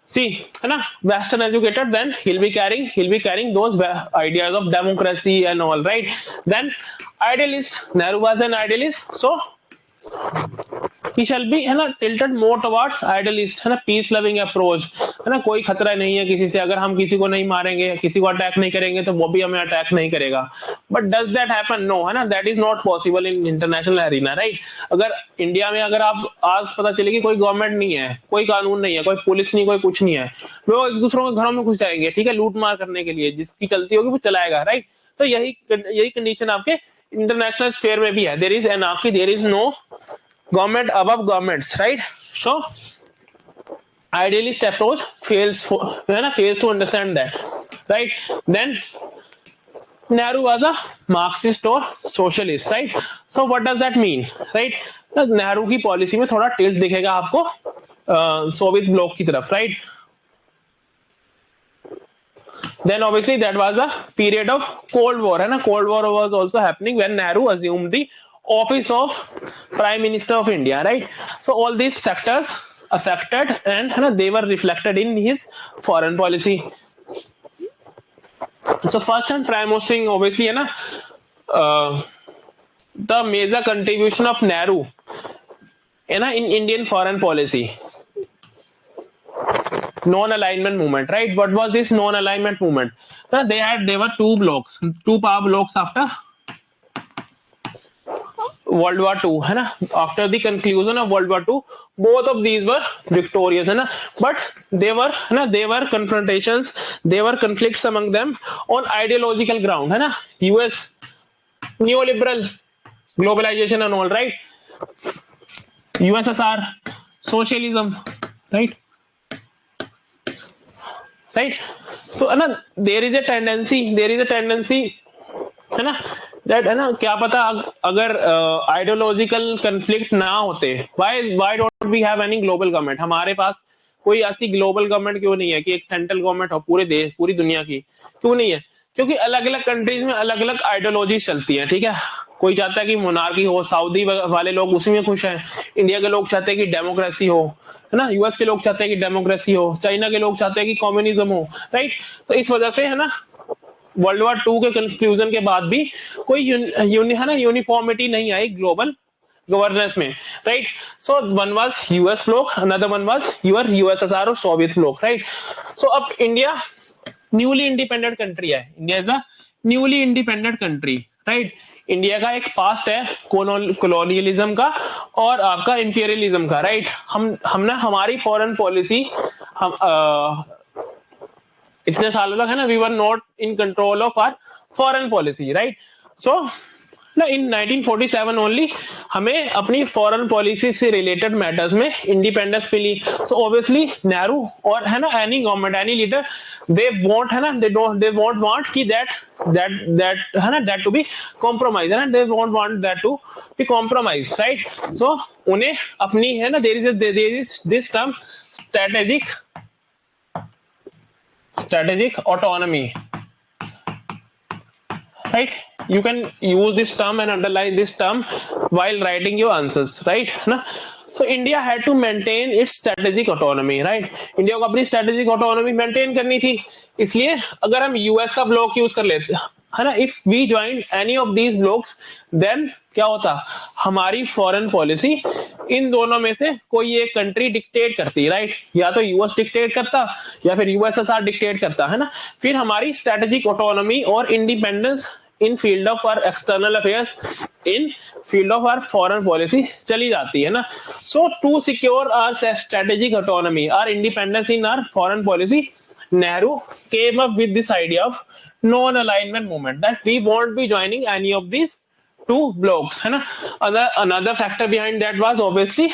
See, है ना, western educated, then he'll be carrying those ideas of democracy and all, right? Then idealist, Nehru was an idealist, so he shall be, है ना, tilted more towards idealist, है ना, peace loving approach, है ना, कोई खतरा नहीं है किसी से, अगर हम किसी को नहीं मारेंगे, किसी को अटैक नहीं करेंगे तो वो भी हमें अटैक नहीं करेगा. But does that happen? No, है ना, that is not possible in international arena, right? अगर इंडिया में अगर आप आज पता चले कि कोई गवर्नमेंट नहीं है, कोई कानून नहीं है, कोई पुलिस नहीं, कोई कुछ नहीं है, वो एक दूसरों के घरों में घुस जाएंगे, ठीक है, लूट मार करने के लिए, जिसकी चलती होगी वो चलाएगा, राइट? तो यही कंडीशन आपके इंटरनेशनल स्फीयर में भी है. There is anarchy, there is no government above governments, right? So idealist approach fails to understand that, right? Then Nehru was a Marxist or socialist, right? So what does that mean, right? Nehru की पॉलिसी में थोड़ा टिल्ट दिखेगा आपको सोवियत ब्लॉक की तरफ, right? Then obviously that was a period of Cold War, है ना? Cold War was also happening when Nehru assumed the office of Prime Minister of India, right? So all these sectors affected and है ना, they were reflected in his foreign policy. So first and foremost thing obviously है ना, the major contribution of Nehru है ना in Indian foreign policy, non-alignment movement, right? What was this non-alignment movement? They were two power blocks after World War II, है ना? After the conclusion of World War II, both of these were victorious, है ना? But they were confrontations, they were conflicts among them on ideological ground, है ना? US neoliberal globalization and all, right? USSR socialism, right? So है ना, there is a tendency है ना, that है ना, क्या पता अगर आइडियोलॉजिकल कंफ्लिक्ट ना होते, why don't we have any global government? हमारे पास कोई ऐसी ग्लोबल गवर्नमेंट क्यों नहीं है कि एक सेंट्रल गवर्नमेंट हो पूरे देश पूरी दुनिया की? क्यों नहीं है? क्योंकि अलग अलग कंट्रीज में अलग अलग आइडियोलॉजी चलती है, ठीक है? कोई चाहता है कि मोनार्की हो, सऊदी वाले लोग उसी में खुश हैं, इंडिया के लोग चाहते हैं कि डेमोक्रेसी हो, है ना? यूएस के लोग चाहते हैं कि डेमोक्रेसी हो, चाइना के लोग चाहते हैं कि कम्युनिज्म हो, राइट? तो इस वजह से है ना, वर्ल्ड वॉर 2 के कंक्लूजन के बाद भी कोई यूनिफॉर्मिटी नहीं आई ग्लोबल गवर्नेंस में, right? So one was US block, another one was your USSR और सोवियत ब्लॉक, राइट? सो अब इंडिया न्यूली इंडिपेंडेंट कंट्री है, India is a newly independent country, right? India का एक पास्ट है कॉलोनियलिज्म का और आपका इंपीरियलिज्म का, राइट? हम ना हमारी फॉरेन पॉलिसी हम इतने सालों तक है ना, we were not in control of our foreign policy, right? So ना इन 1947 ओनली हमें अपनी फॉरेन पॉलिसी से रिलेटेड मैटर्स में इंडिपेंडेंस मिली. सो ऑब्वियसली नेहरू और है ना any government any leader they want है ना दे वोंट वांट कि दैट है ना दैट टू बी कॉम्प्रोमाइज, है ना, they won't want that to be compromise, right? So उन्हें अपनी है ना there is this term strategic autonomy, right? You can use this term and underline this term while writing your answers, right? ना? So India had to maintain its strategic autonomy, right? India को अपनी strategic autonomy maintain करनी थी, इसलिए अगर हम यूएस का ब्लॉक यूज कर लेते है ना, if we join any of these blocs then क्या होता, हमारी फॉरेन पॉलिसी इन दोनों में से कोई एक कंट्री डिक्टेट करती, राइट? या तो यूएस डिक्टेट करता या फिर यूएसएसआर डिक्टेट करता, है ना? फिर हमारी स्ट्रेटेजिक ऑटोनॉमी और independence in field of our external affairs, in field of our foreign policy चली जाती है ना. So to secure our strategic autonomy, our independence in our foreign policy, Nehru came up with this idea of non-alignment movement, that we won't be joining any of these two blocks, है ना. Another factor behind that was obviously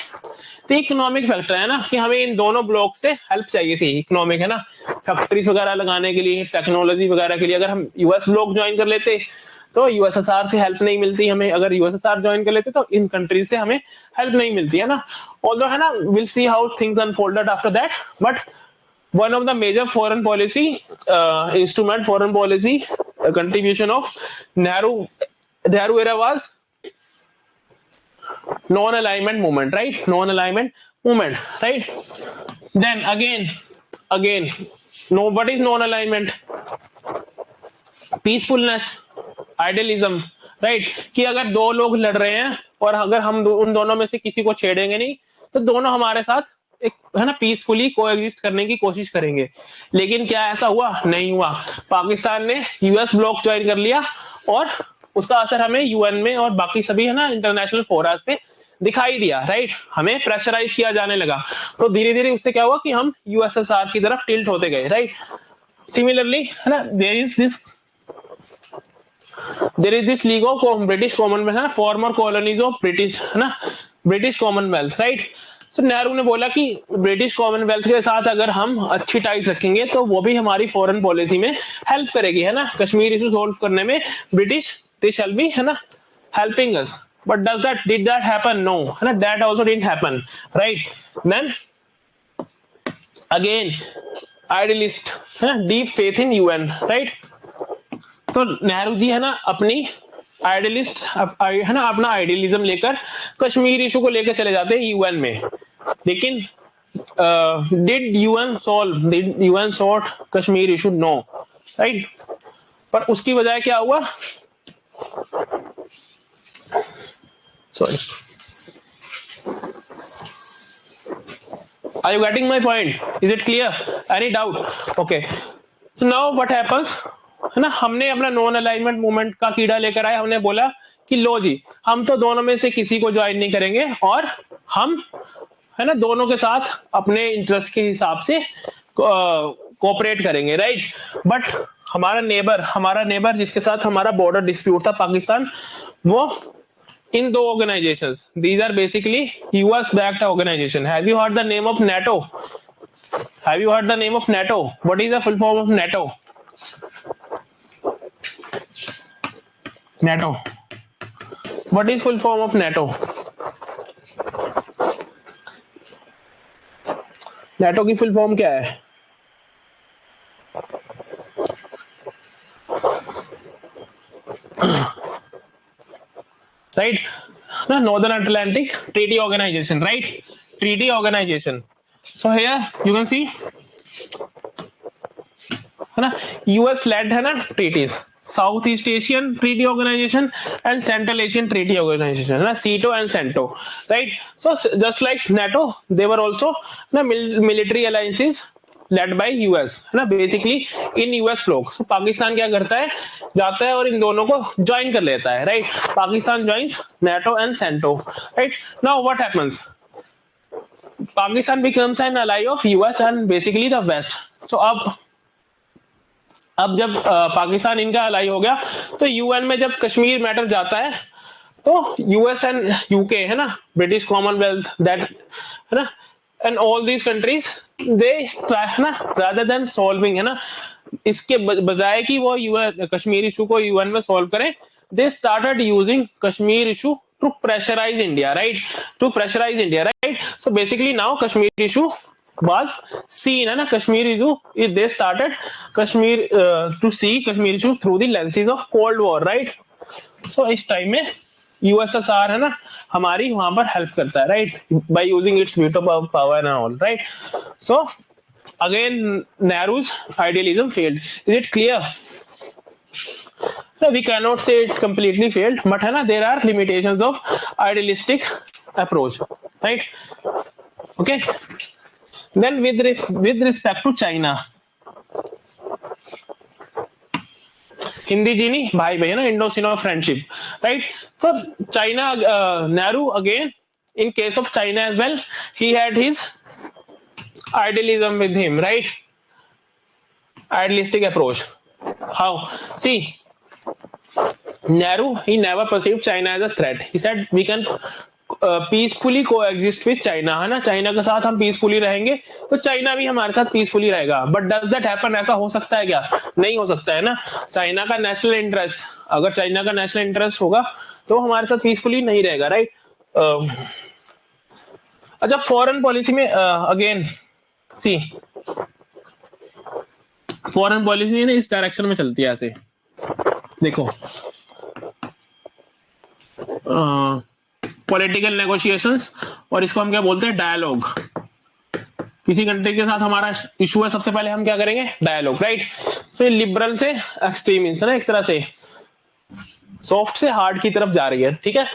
the economic factor, है ना, कि हमें इन दोनों ब्लॉक से हेल्प चाहिए थी, इकोनॉमिक, है ना, फैक्ट्रीज वगैरह लगाने के लिए, टेक्नोलॉजी वगैरह के लिए. अगर हम यूएस ब्लॉक ज्वाइन कर लेते तो यूएसएसआर से हेल्प नहीं मिलती हमें, अगर यूएसएसआर ज्वाइन कर लेते तो इन कंट्रीज से हमें हेल्प नहीं मिलती, है ना. ऑल्दो है ना, will see how things unfolded after that, but one of the major foreign policy contribution of Nehru era was non-alignment movement, right? Non-alignment movement, right? Then again no, what is non-alignment? Peacefulness, idealism, right? कि अगर दो लोग लड़ रहे हैं और अगर हम उन दोनों में से किसी को छेड़ेंगे नहीं तो दोनों हमारे साथ एक है ना पीसफुली कोएग्जिस्ट करने की कोशिश करेंगे. लेकिन क्या ऐसा हुआ? नहीं हुआ. पाकिस्तान ने यूएस ब्लॉक ज्वाइन कर लिया और उसका असर हमें यूएन में और बाकी सभी है ना इंटरनेशनल फोरम्स पे दिखाई दिया, राइट? हमें प्रेशराइज किया जाने लगा. तो धीरे धीरे उससे क्या हुआ कि हम यूएसएसआर की तरफ टिल्ट होते गए, राइट? सिमिलरली है ना there is this league of British commonwealth, है ना, फॉर्मर कॉलोनीज ऑफ ब्रिटिश, है ना, British commonwealth, right? So Nehru ने बोला कि ब्रिटिश कॉमनवेल्थ के साथ अगर हम अच्छी टाइज रखेंगे तो वो भी हमारी फॉरेन पॉलिसी में हेल्प करेगी, है ना, कश्मीर इशू सोल्व करने में ब्रिटिश दे शैल बी, है ना, helping us. But did that happen? No, है ना, that also didn't happen, right? Then again idealist, है ना, deep faith in UN, right? तो नेहरू जी है ना अपनी आइडियलिस्ट है ना अपना आइडियलिज्म लेकर कश्मीर इशू को लेकर चले जाते हैं यूएन में. लेकिन did UN solve Kashmir issue? No, right. पर उसकी वजह क्या हुआ? Sorry. Are you getting my point? Is it clear? Any doubt? Okay. So now what happens? है ना, हमने अपना नॉन अलाइनमेंट मूवमेंट का कीड़ा लेकर आए. हमने बोला कि लो जी, हम तो दोनों में से किसी को ज्वाइन नहीं करेंगे और हम, है ना, दोनों के साथ अपने इंटरेस्ट के हिसाब से कोऑपरेट करेंगे, राइट. बट हमारा नेबर जिसके साथ हमारा बॉर्डर डिस्प्यूट था, पाकिस्तान, वो in the organizations, these are basically US backed organization. Have you heard the name of NATO? Have you heard the name of NATO? What is the full form of NATO? NATO. What is full form of NATO? NATO की full form क्या है? Right, na, Northern Atlantic Treaty Organization, right? Treaty Organization. So here you can see, है ना, US led है ना treaties, Southeast Asian Treaty Organization and Central Asian Treaty Organization, है ना, CETO and CENTO, right? So just like NATO, they were also na military alliances led by US, है ना, बेसिकली इन यूएस लोग. सो पाकिस्तान क्या करता है, जाता है और इन दोनों को ज्वाइन कर लेता है, right. Pakistan joins NATO and CENTO, right. Now what happens? Pakistan becomes an ally of US and basically the West. So अब जब पाकिस्तान इनका अलाई हो गया तो यूएन में जब कश्मीर मैटर जाता है तो यूएस एंड यूके, है ना, ब्रिटिश कॉमनवेल्थ, दैट, है ना, and all these countries they try, है ना, rather than solving, है ना, इसके बजाय कि वो कश्मीर इशू को यूएन में सॉल्व करें, they started using Kashmir issue to pressurize India, right? To pressurize India, right? So basically now Kashmir issue was seen, है ना, Kashmir issue, they started Kashmir to see Kashmir issue through the lenses of Cold War, right? So इस टाइम में यूएसएसआर, है ना, हमारी वहां पर हेल्प करता है, right, by using its veto power and all, right. So again Nehru's idealism failed. Is it clear? We can not say it completely failed, but है ना, there are limitations of idealistic approach, right. Okay. Then with respect to China, Hindi जी नहीं भाई भाई, है ना, Indo Sino friendship, right. So China, Nehru again, in case of China as well, he had his idealism with him, right? Idealistic approach. How? See, Nehru, he never perceived China as a threat. He said we can peacefully coexist with China, है ना, चाइना के साथ हम पीसफुली रहेंगे तो चाइना भी हमारे साथ पीसफुली रहेगा. But does that happen? ऐसा हो सकता है क्या? नहीं हो सकता, है ना. चाइना का नेशनल इंटरेस्ट, अगर चाइना का नेशनल इंटरेस्ट होगा तो हमारे साथ पीसफुली नहीं रहेगा, राइट. अच्छा, फॉरेन पॉलिसी में अगेन सी, फॉरेन पॉलिसी इस डायरेक्शन में चलती है, ऐसे देखो, पॉलिटिकल नेगोशिएशंस, और इसको हम क्या बोलते हैं, डायलॉग. किसी कंट्री के साथ हमारा इशू है, सबसे पहले हम क्या करेंगे, डायलॉग, राइट. सो ये लिबरल से एक्सट्रीमिस्ट, है ना, एक तरह से सॉफ्ट से हार्ड की तरफ जा रही है, ठीक है.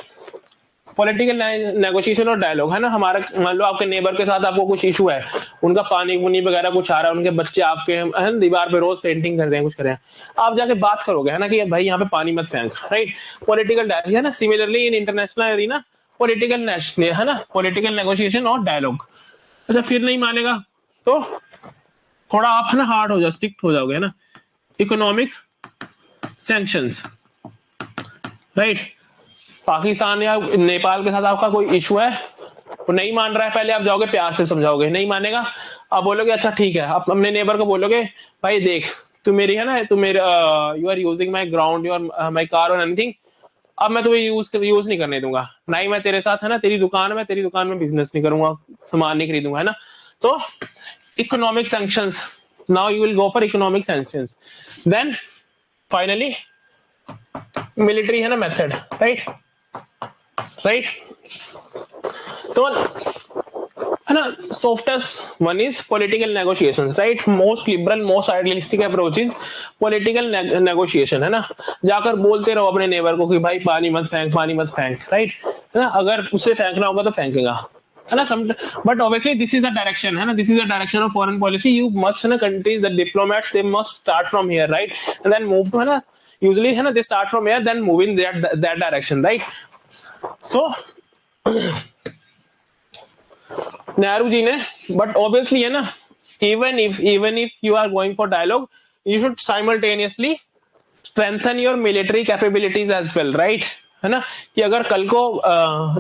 पॉलिटिकल नेगोशिएशन और डायलॉग, है ना. हमारा, मान लो आपके नेबर के साथ आपको कुछ इशू है, उनका पानी पुनी वगैरह कुछ आ रहा है, उनके बच्चे आपके दीवार पे रोज पेंटिंग कर रहे हैं, कुछ कर रहे हैं, आप जाके बात करोगे, है ना, कि भाई यहाँ पे पानी मत फेंक, राइट. पॉलिटिकल डायलॉग, है ना. Similarly in international arena, political national, है ना, पॉलिटिकल नेगोशिएशन और डायलॉग. अच्छा, फिर नहीं मानेगा तो थोड़ा आप, है ना, हार्ड हो जाओ, स्ट्रिक्ट हो जाओगे, है ना. Economic sanctions, right. पाकिस्तान या नेपाल के साथ आपका कोई इशू है वो नहीं मान रहा है, पहले आप जाओगे प्यार से समझाओगे, नहीं मानेगा, आप बोलोगे अच्छा ठीक है, आप अपने नेबर को बोलोगे भाई देख तू मेरी है ना, तू मेरे you are using my ground, you are my car और एनीथिंग, अब मैं तुम्हें यूज नहीं करने दूंगा, ना ही मैं तेरे साथ है ना तेरी दुकान में बिजनेस नहीं करूंगा, सामान नहीं खरीदूंगा, है ना। तो economic sanctions, now you will go for economic sanctions, then finally military है ना मेथड, राइट राइट। तो है ना softest one is political negotiation, right, most liberal most idealistic approach is political negotiation, है ना। जाकर बोलते रहो अपने नेबर को कि भाई पानी मत फेंक, पानी मत फेंक, राइट, है ना, अगर उसे फेंकना होगा तो फेंकेगा, है ना। But obviously this is the direction, है ना, this is the direction of foreign policy, you must, है ना, countries the diplomats they must start from here, right, and then move to, है ना, यूजुअली है ना they start from here then move in that direction, right. So Nehru ji ने, बट ऑब्वियसली है ना, even if you are going for dialogue, you should simultaneously strengthen your military capabilities as well, right, है ना, कि अगर कल को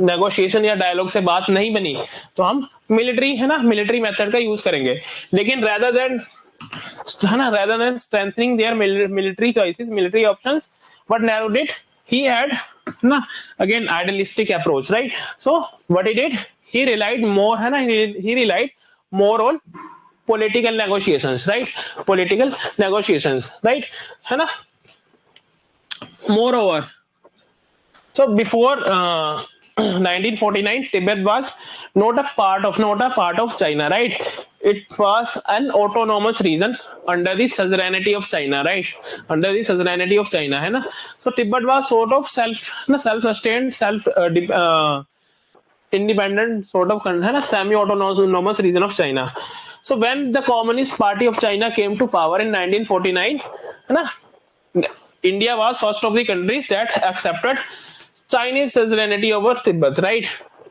नेगोशिएशन या डायलॉग से बात नहीं बनी तो हम मिलिट्री, है ना, मिलिट्री मेथड का यूज करेंगे, लेकिन rather than strengthening their military choices, military options, what Nehru did, he had na again idealistic approach, right. So what he did, he relied more, है ना, he relied more on political negotiations, right, political negotiations, right, है ना। Moreover, so before 1949 Tibet was not a part of China, right, it was an autonomous region under the suzerainty of China, right, under the suzerainty of China, है ना। So Tibet was sort of self-sustained, independent sort of, है ना, semi-autonomous region of China. So when the Communist Party of China came to power in 1949, है ना, India was first of the countries that accepted Chinese suzerainty over Tibet, right.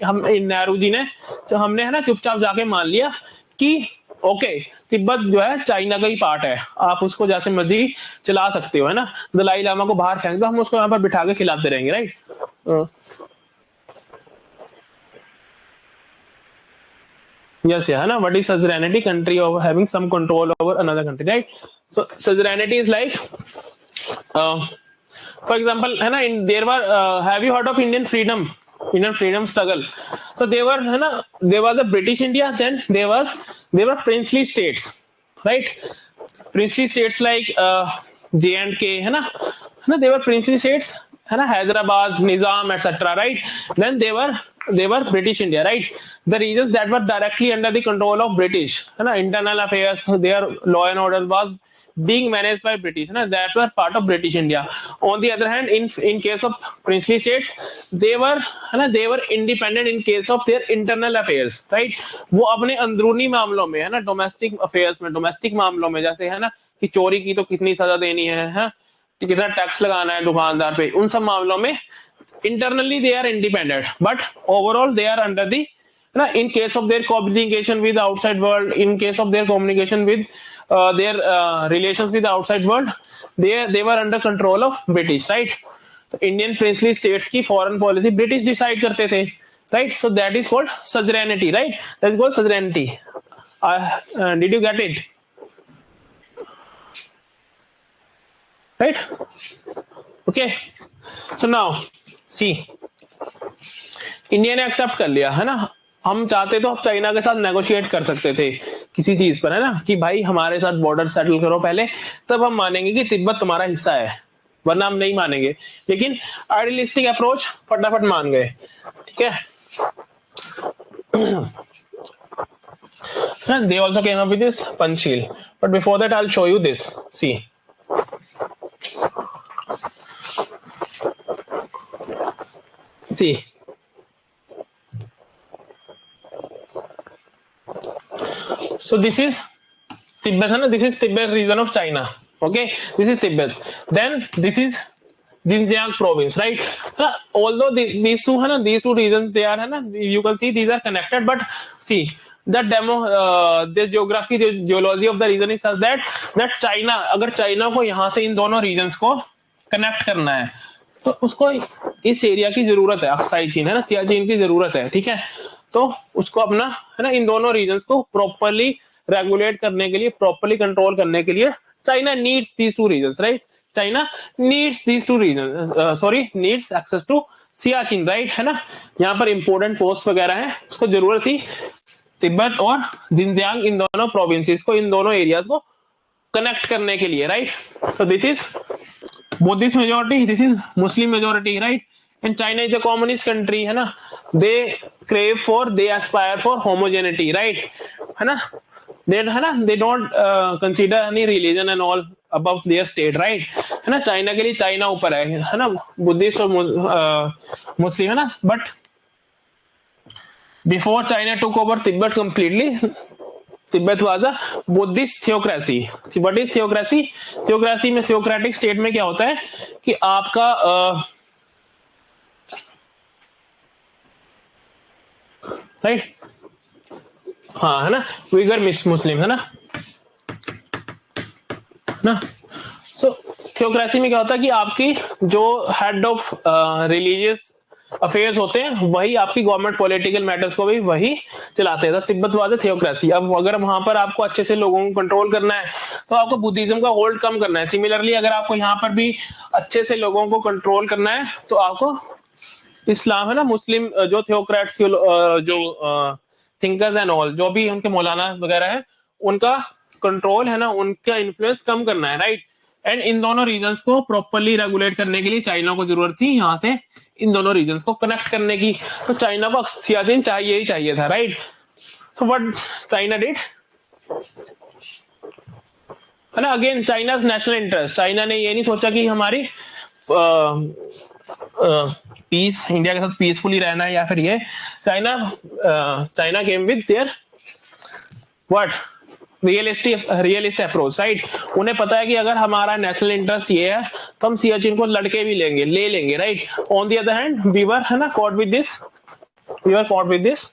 हम नेहरू जी ने, तो हमने, है ना, चुपचाप जाके मान लिया कि ओके तिब्बत जो है चाइना का ही पार्ट है, आप उसको जैसे मर्जी चला सकते हो, है ना, दलाई लामा को बाहर फेंक दो, हम उसको यहाँ पर बिठा के खिलाते रहेंगे, right. Yes, yeah, na. What is suzerainty? Country of having some control over another country, right? So suzerainty is like, for example, है ना, there were, have you heard of Indian freedom struggle? So there was a British India, then there were princely states, right? Princely states like J&K, है ना, they were princely states, है ना, Hyderabad, Nizam, etc., right? Then they were British India, right? The regions that were directly under the control of British, है ना, internal affairs, their law and order was being managed by British, ना, that were part of British India. On the other hand, in case of princely states, they were independent in case of their internal affairs, right? वो अपने अंदरूनी मामलों में, है ना, domestic affairs में, domestic मामलों में, जैसे है ना कि चोरी की तो कितनी सजा देनी है, कितना टैक्स लगाना है दुकानदार पे, उन सब मामलों में internally they are independent, but overall they are under the, in case of their communication with the outside world, in case of their communication with their relations with the outside world, they were under control of British, right. Indian princely states की foreign policy British decide करते थे, right. So that is called suzerainty, right, that is called suzerainty. Did you get it? Right, okay. So now see, India ने एक्सेप्ट कर लिया, है ना, हम चाहते तो चाइना के साथ नेगोशिएट कर सकते थे किसी चीज पर, है ना, कि भाई हमारे साथ बॉर्डर सेटल करो पहले, तब हम मानेंगे कि तिब्बत तुम्हारा हिस्सा है, वरना हम नहीं मानेंगे। लेकिन आइडियलिस्टिक अप्रोच फटाफट मान गए, ठीक है। They also came up with this Panchsheel, but before that I'll show you this. See, so this is Tibet, है ना, this is Tibet region of China, okay, this is Tibet, then this is Xinjiang province, right. Although these two, है ना, these two regions, they are, है ना, you can see these are connected, but see the geography, the geology of the region is such that China, अगर चाइना को यहाँ से इन दोनों regions को कनेक्ट करना है तो उसको इस एरिया की जरूरत है, अक्साई चीन, है ना, सियाचिन की जरूरत है, ठीक है। तो उसको अपना है ना इन दोनों रीजन्स को प्रॉपरली रेगुलेट करने के लिए, प्रॉपरली कंट्रोल करने के लिए China needs these two reasons, right? China needs these two reason, sorry needs access to Siachen, right, है ना? यहाँ पर इंपोर्टेंट पोस्ट वगैरह है, उसको जरूरत थी तिब्बत और जिनजियांग, इन दोनों प्रोविंसेस को, इन दोनों एरियाज को कनेक्ट करने के लिए, राइट? तो this is Buddhist majority, this is Muslim majority, right? And China is a communist country, है ना? They crave for, they Aspire for homogeneity, right, है ना? They don't consider any religion and all above their state, right? है ना? चाइना के लिए चाइना ऊपर है ना? बुद्धिस्ट और मुस्लिम, है ना? But before China took over Tibet completely, Tibet was a Buddhist theocracy. What is theocracy? Theocracy में, थियोक्रेटिक स्टेट में क्या होता है कि आपका राइट, हाँ, है ना? उइगर मुस्लिम, है ना? सो थियोक्रेसी में क्या होता है कि आपकी जो हेड ऑफ रिलीजियस अफेयर्स होते हैं वही आपकी गवर्नमेंट पॉलिटिकल मैटर्स को भी वही चलाते हैं. तिब्बत वाद थियोक्रेसी. अब अगर वहां पर आपको अच्छे से लोगों को कंट्रोल करना है तो आपको बुद्धिज्म का होल्ड कम करना है. सिमिलरली अगर आपको यहाँ पर भी अच्छे से लोगों को कंट्रोल करना है तो आपको इस्लाम, है ना, मुस्लिम जो थियोक्रेट्स, जो थिंकर्स एंड ऑल, जो भी उनके मौलाना वगैरह है, उनका कंट्रोल, है ना, उनका इन्फ्लुएंस कम करना है, राइट? एंड इन दोनों रीजन्स को प्रॉपरली रेगुलेट करने के लिए चाइना को जरूरत थी यहाँ से इन दोनों रीजन्स को कनेक्ट करने की. तो चाइना को सियाचिन चाहिए ही चाहिए था, right? So what China did, है ना, again China's national interest. China ने ये नहीं सोचा कि हमारी पीस, इंडिया के साथ पीसफुली रहना है या फिर ये. China came with their what realist approach, right? उन्हें पता है कि अगर हमारा नेशनल इंटरेस्ट ये है तो हम सियाचिन को लड़के भी ले लेंगे, right? On the other hand we were, है ना, caught with this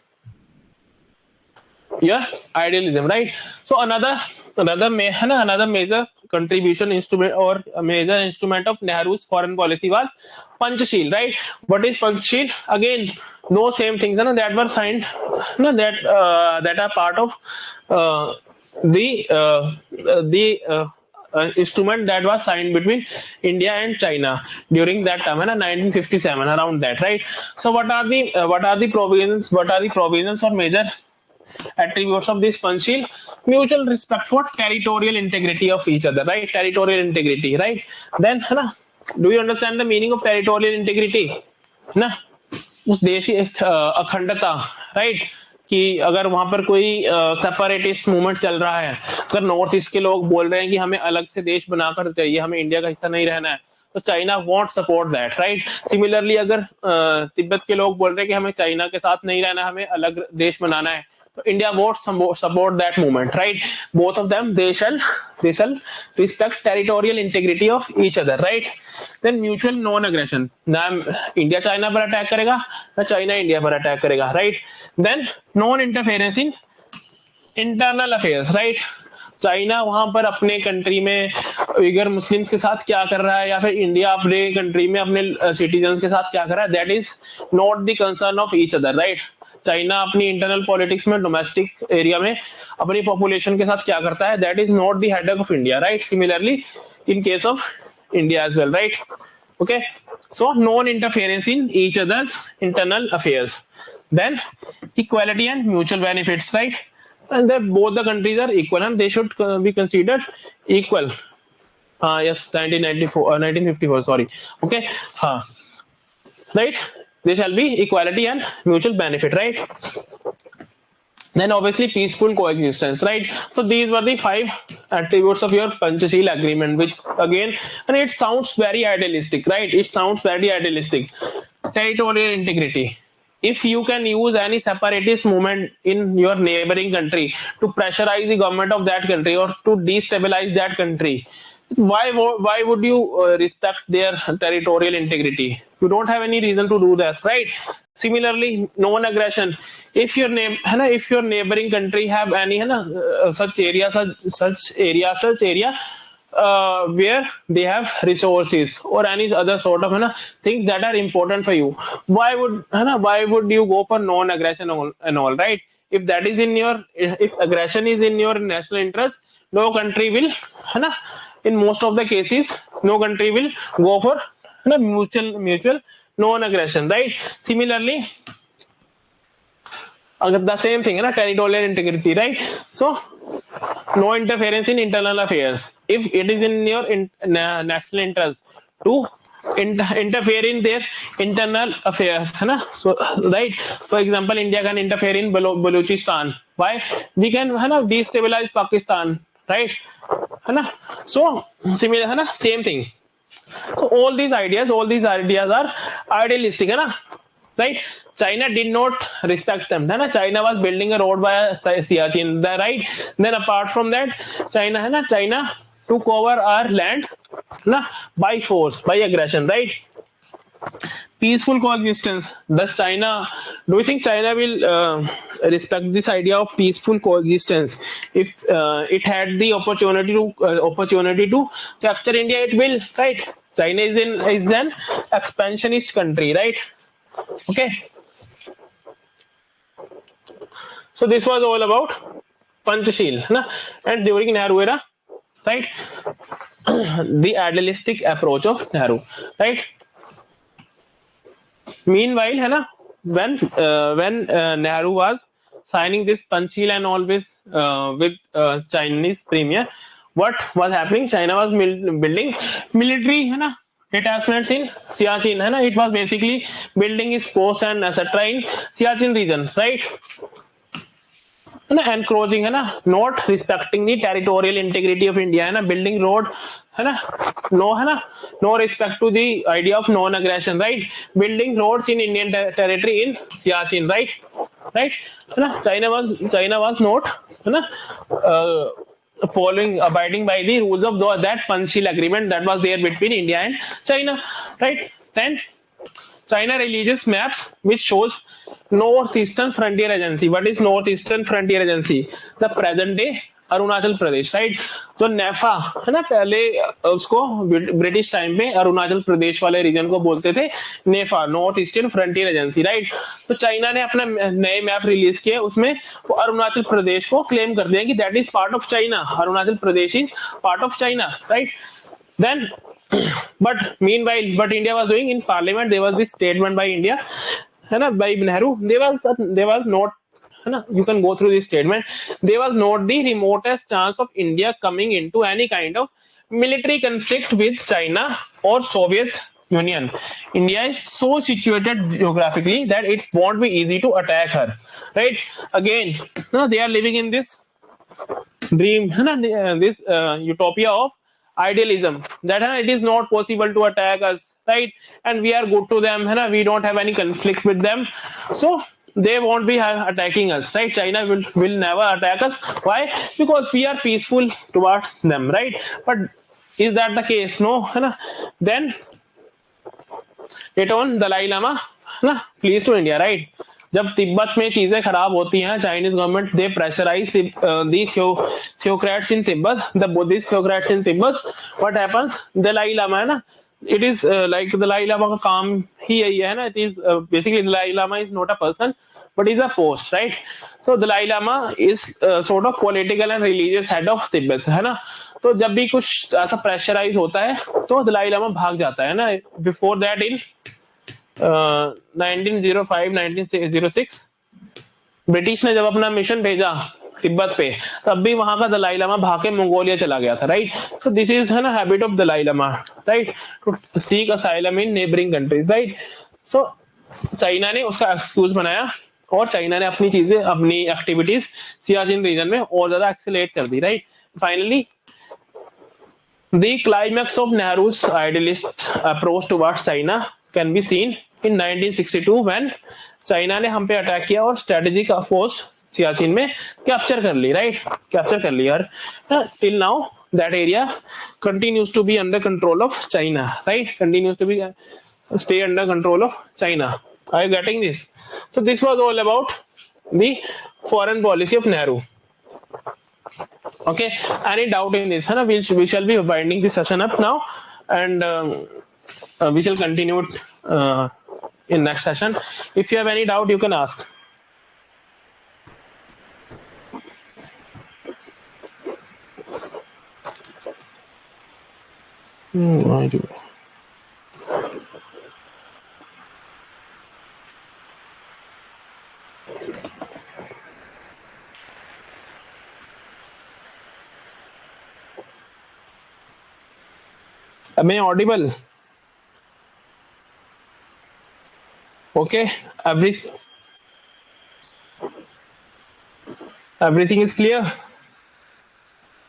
your idealism, right? So another major contribution instrument or a major instrument of Nehru's foreign policy was Panchashil, right? What is Panchashil? Again, those same things, that were signed, that are part of the instrument that was signed between India and China during that time, 1957, around that, right? So what are the provisions or major attributes of this Panchashil? Mutual respect for territorial integrity of each other, right? Territorial integrity, right? Then, do you understand the meaning of territorial integrity? ना, उस देश की अखंडता, राइट? कि अगर वहां पर कोई सेपरेटिस्ट मूवमेंट चल रहा है, अगर नॉर्थ ईस्ट के लोग बोल रहे हैं कि हमें अलग से देश बनाकर चाहिए, हमें इंडिया का हिस्सा नहीं रहना है, तो China want support that, right? Similarly अगर तिब्बत के लोग बोल रहे हैं कि हमें चाइना के साथ नहीं रहना, हमें अलग देश बनाना है, so India won't support that movement, right? Both of them, they shall respect territorial integrity of each other, right? Then mutual non-aggression. ना इंडिया चाइना पर अटैक करेगा, ना चाइना इंडिया पर अटैक करेगा, right? Then non-interference in internal affairs, right? China वहां पर अपने कंट्री में उइगर मुस्लिम्स के साथ क्या कर रहा है या फिर इंडिया अपने कंट्री में अपने सिटीजन्स के साथ क्या कर रहा है, that is not the concern of each other, right? China अपनी इंटरनल पॉलिटिक्स में, डोमेस्टिक एरिया में अपनी पॉपुलेशन के साथ क्या करता है, that is not the headache of India, right? Similarly in case of India as well, right? Okay, so non interference in each others internal affairs. Then equality and mutual benefits, right? And that both the countries are equal and they should be considered equal. Yes, 1954, sorry. Okay, right? They shall be equality and mutual benefit, right? Then obviously peaceful coexistence, right? So these were the 5 attributes of your Panchashil agreement, which again, and it sounds very idealistic, right? It sounds very idealistic. Territorial integrity. If you can use any separatist movement in your neighboring country to pressurize the government of that country or to destabilize that country, why would you respect their territorial integrity? You don't have any reason to do that, right? Similarly, non-aggression. If your neighboring country have any such area where they have resources or any other sort of things that are important for you. Why would you go for non-aggression and all, right? If that is in your, if aggression is in your national interest, no country will, in most of the cases, no country will go for mutual non-aggression, right? Similarly, the same thing, territorial integrity, right? So no interference in internal affairs. If it is in your national interest to interfere in their internal affairs, so right. For example, India can interfere in Balochistan. Why? We can destabilize Pakistan, right? So similar, same thing. So all these ideas are idealistic, right? China did not respect them. China was building a road by Siachen, right? Then apart from that, China took over our land by force, by aggression, right? Peaceful coexistence. Do you think China will respect this idea of peaceful coexistence? If it had the opportunity to capture India, it will, right? China is an expansionist country, right? Okay. So this was all about Panchashil, and during Nehru era, right? The idealistic approach of Nehru, right? Meanwhile, when Nehru was signing this Panchshil and all this with Chinese premier, what was happening? China was building military detachments in Siachen. It was basically building its posts and etc. in Siachen region, right? Encroaching, not respecting the territorial integrity of India, building road, no respect to the idea of non-aggression, right? Building roads in Indian territory in Siachen, right? China was not abiding by the rules of that Panchshil agreement that was there between India and China, right? Then China releases maps which shows Northeastern Frontier Agency. What is Northeastern Frontier Agency? The present day Arunachal Pradesh, right? जो नेफा है पहले उसको ब्रिटिश टाइम में अरुणाचल प्रदेश वाले रीजन को बोलते थे NEFA, north eastern frontier agency, right? तो चाइना ने अपना नए मैप रिलीज किए, उसमें वो अरुणाचल प्रदेश को क्लेम कर दिया कि that is part of China, Arunachal Pradesh is part of China, right? Then but meanwhile what India was doing in parliament, there was this statement by India, by Nehru. There was not, you can go through this statement, there was not the remotest chance of India coming into any kind of military conflict with China or Soviet Union. India is so situated geographically that it won't be easy to attack her, right? Again, they are living in this dream, this utopia of idealism, that it is not possible to attack us, right? And we are good to them, we don't have any conflict with them, so they won't be attacking us, right? China will never attack us. Why? Because we are peaceful towards them, right? But is that the case? No. Then later on Dalai Lama flees to India, right? जब तिब्बत में चीजें खराब होती हैं, Chinese government they pressurize the theocrats in Tibet, the Buddhist theocrats in Tibet. What happens? Dalai Lama है it is like Dalai Lama का काम ही यही है it is basically Dalai Lama is not a person but is a post, right? So Dalai Lama is sort of political and religious head of Tibet, है ना? तो जब भी कुछ ऐसा प्रेशराइज होता है तो दलाई लामा भाग जाता है बिफोर दैट इन 1905 1906 ब्रिटिश ने जब अपना मिशन भेजा तिब्बत पे, तब भी वहां का दलाई लामा भाग के मंगोलिया चला गया था, right? So this is habit of Dalai Lama, right, to seek asylum in neighbouring countries, right? So China ने उसका एक्सक्यूज बनाया और चाइना ने अपनी चीजें, अपनी एक्टिविटीज सियाचिन रीजन में और ज्यादा एक्सेलरेट कर दी, right? Finally the climax of Nehru's idealist approach towards China can be seen in 1962 when China ने हम पे अटैक किया और स्ट्रेटेजिक फोर्स सियाचिन में कैप्चर कर ली, राइट? कैप्चर कर ली और till now that area continues to be under control of China, right? Continues to be stay under control of China. Are you getting this? So this was all about the foreign policy of Nehru. Okay, any doubt in this? है ना? We shall be winding this session up now, and we shall continue it in next session. If you have any doubt, you can ask. I do. Am I audible? Okay, everything is clear.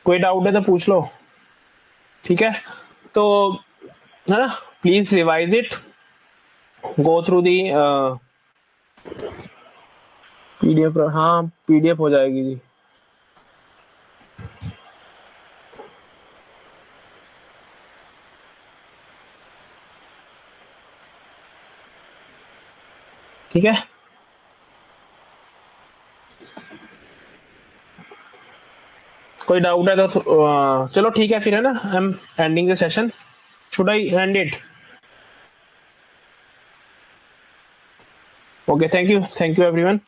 कोई डाउट है तो पूछ लो, ठीक है? तो है ना, please revise it, go through the PDF. हाँ, पीडीएफ हो जाएगी जी. ठीक है, कोई डाउट है तो चलो ठीक है फिर, है ना? I am ending the session. Should I and it? Okay, thank you everyone.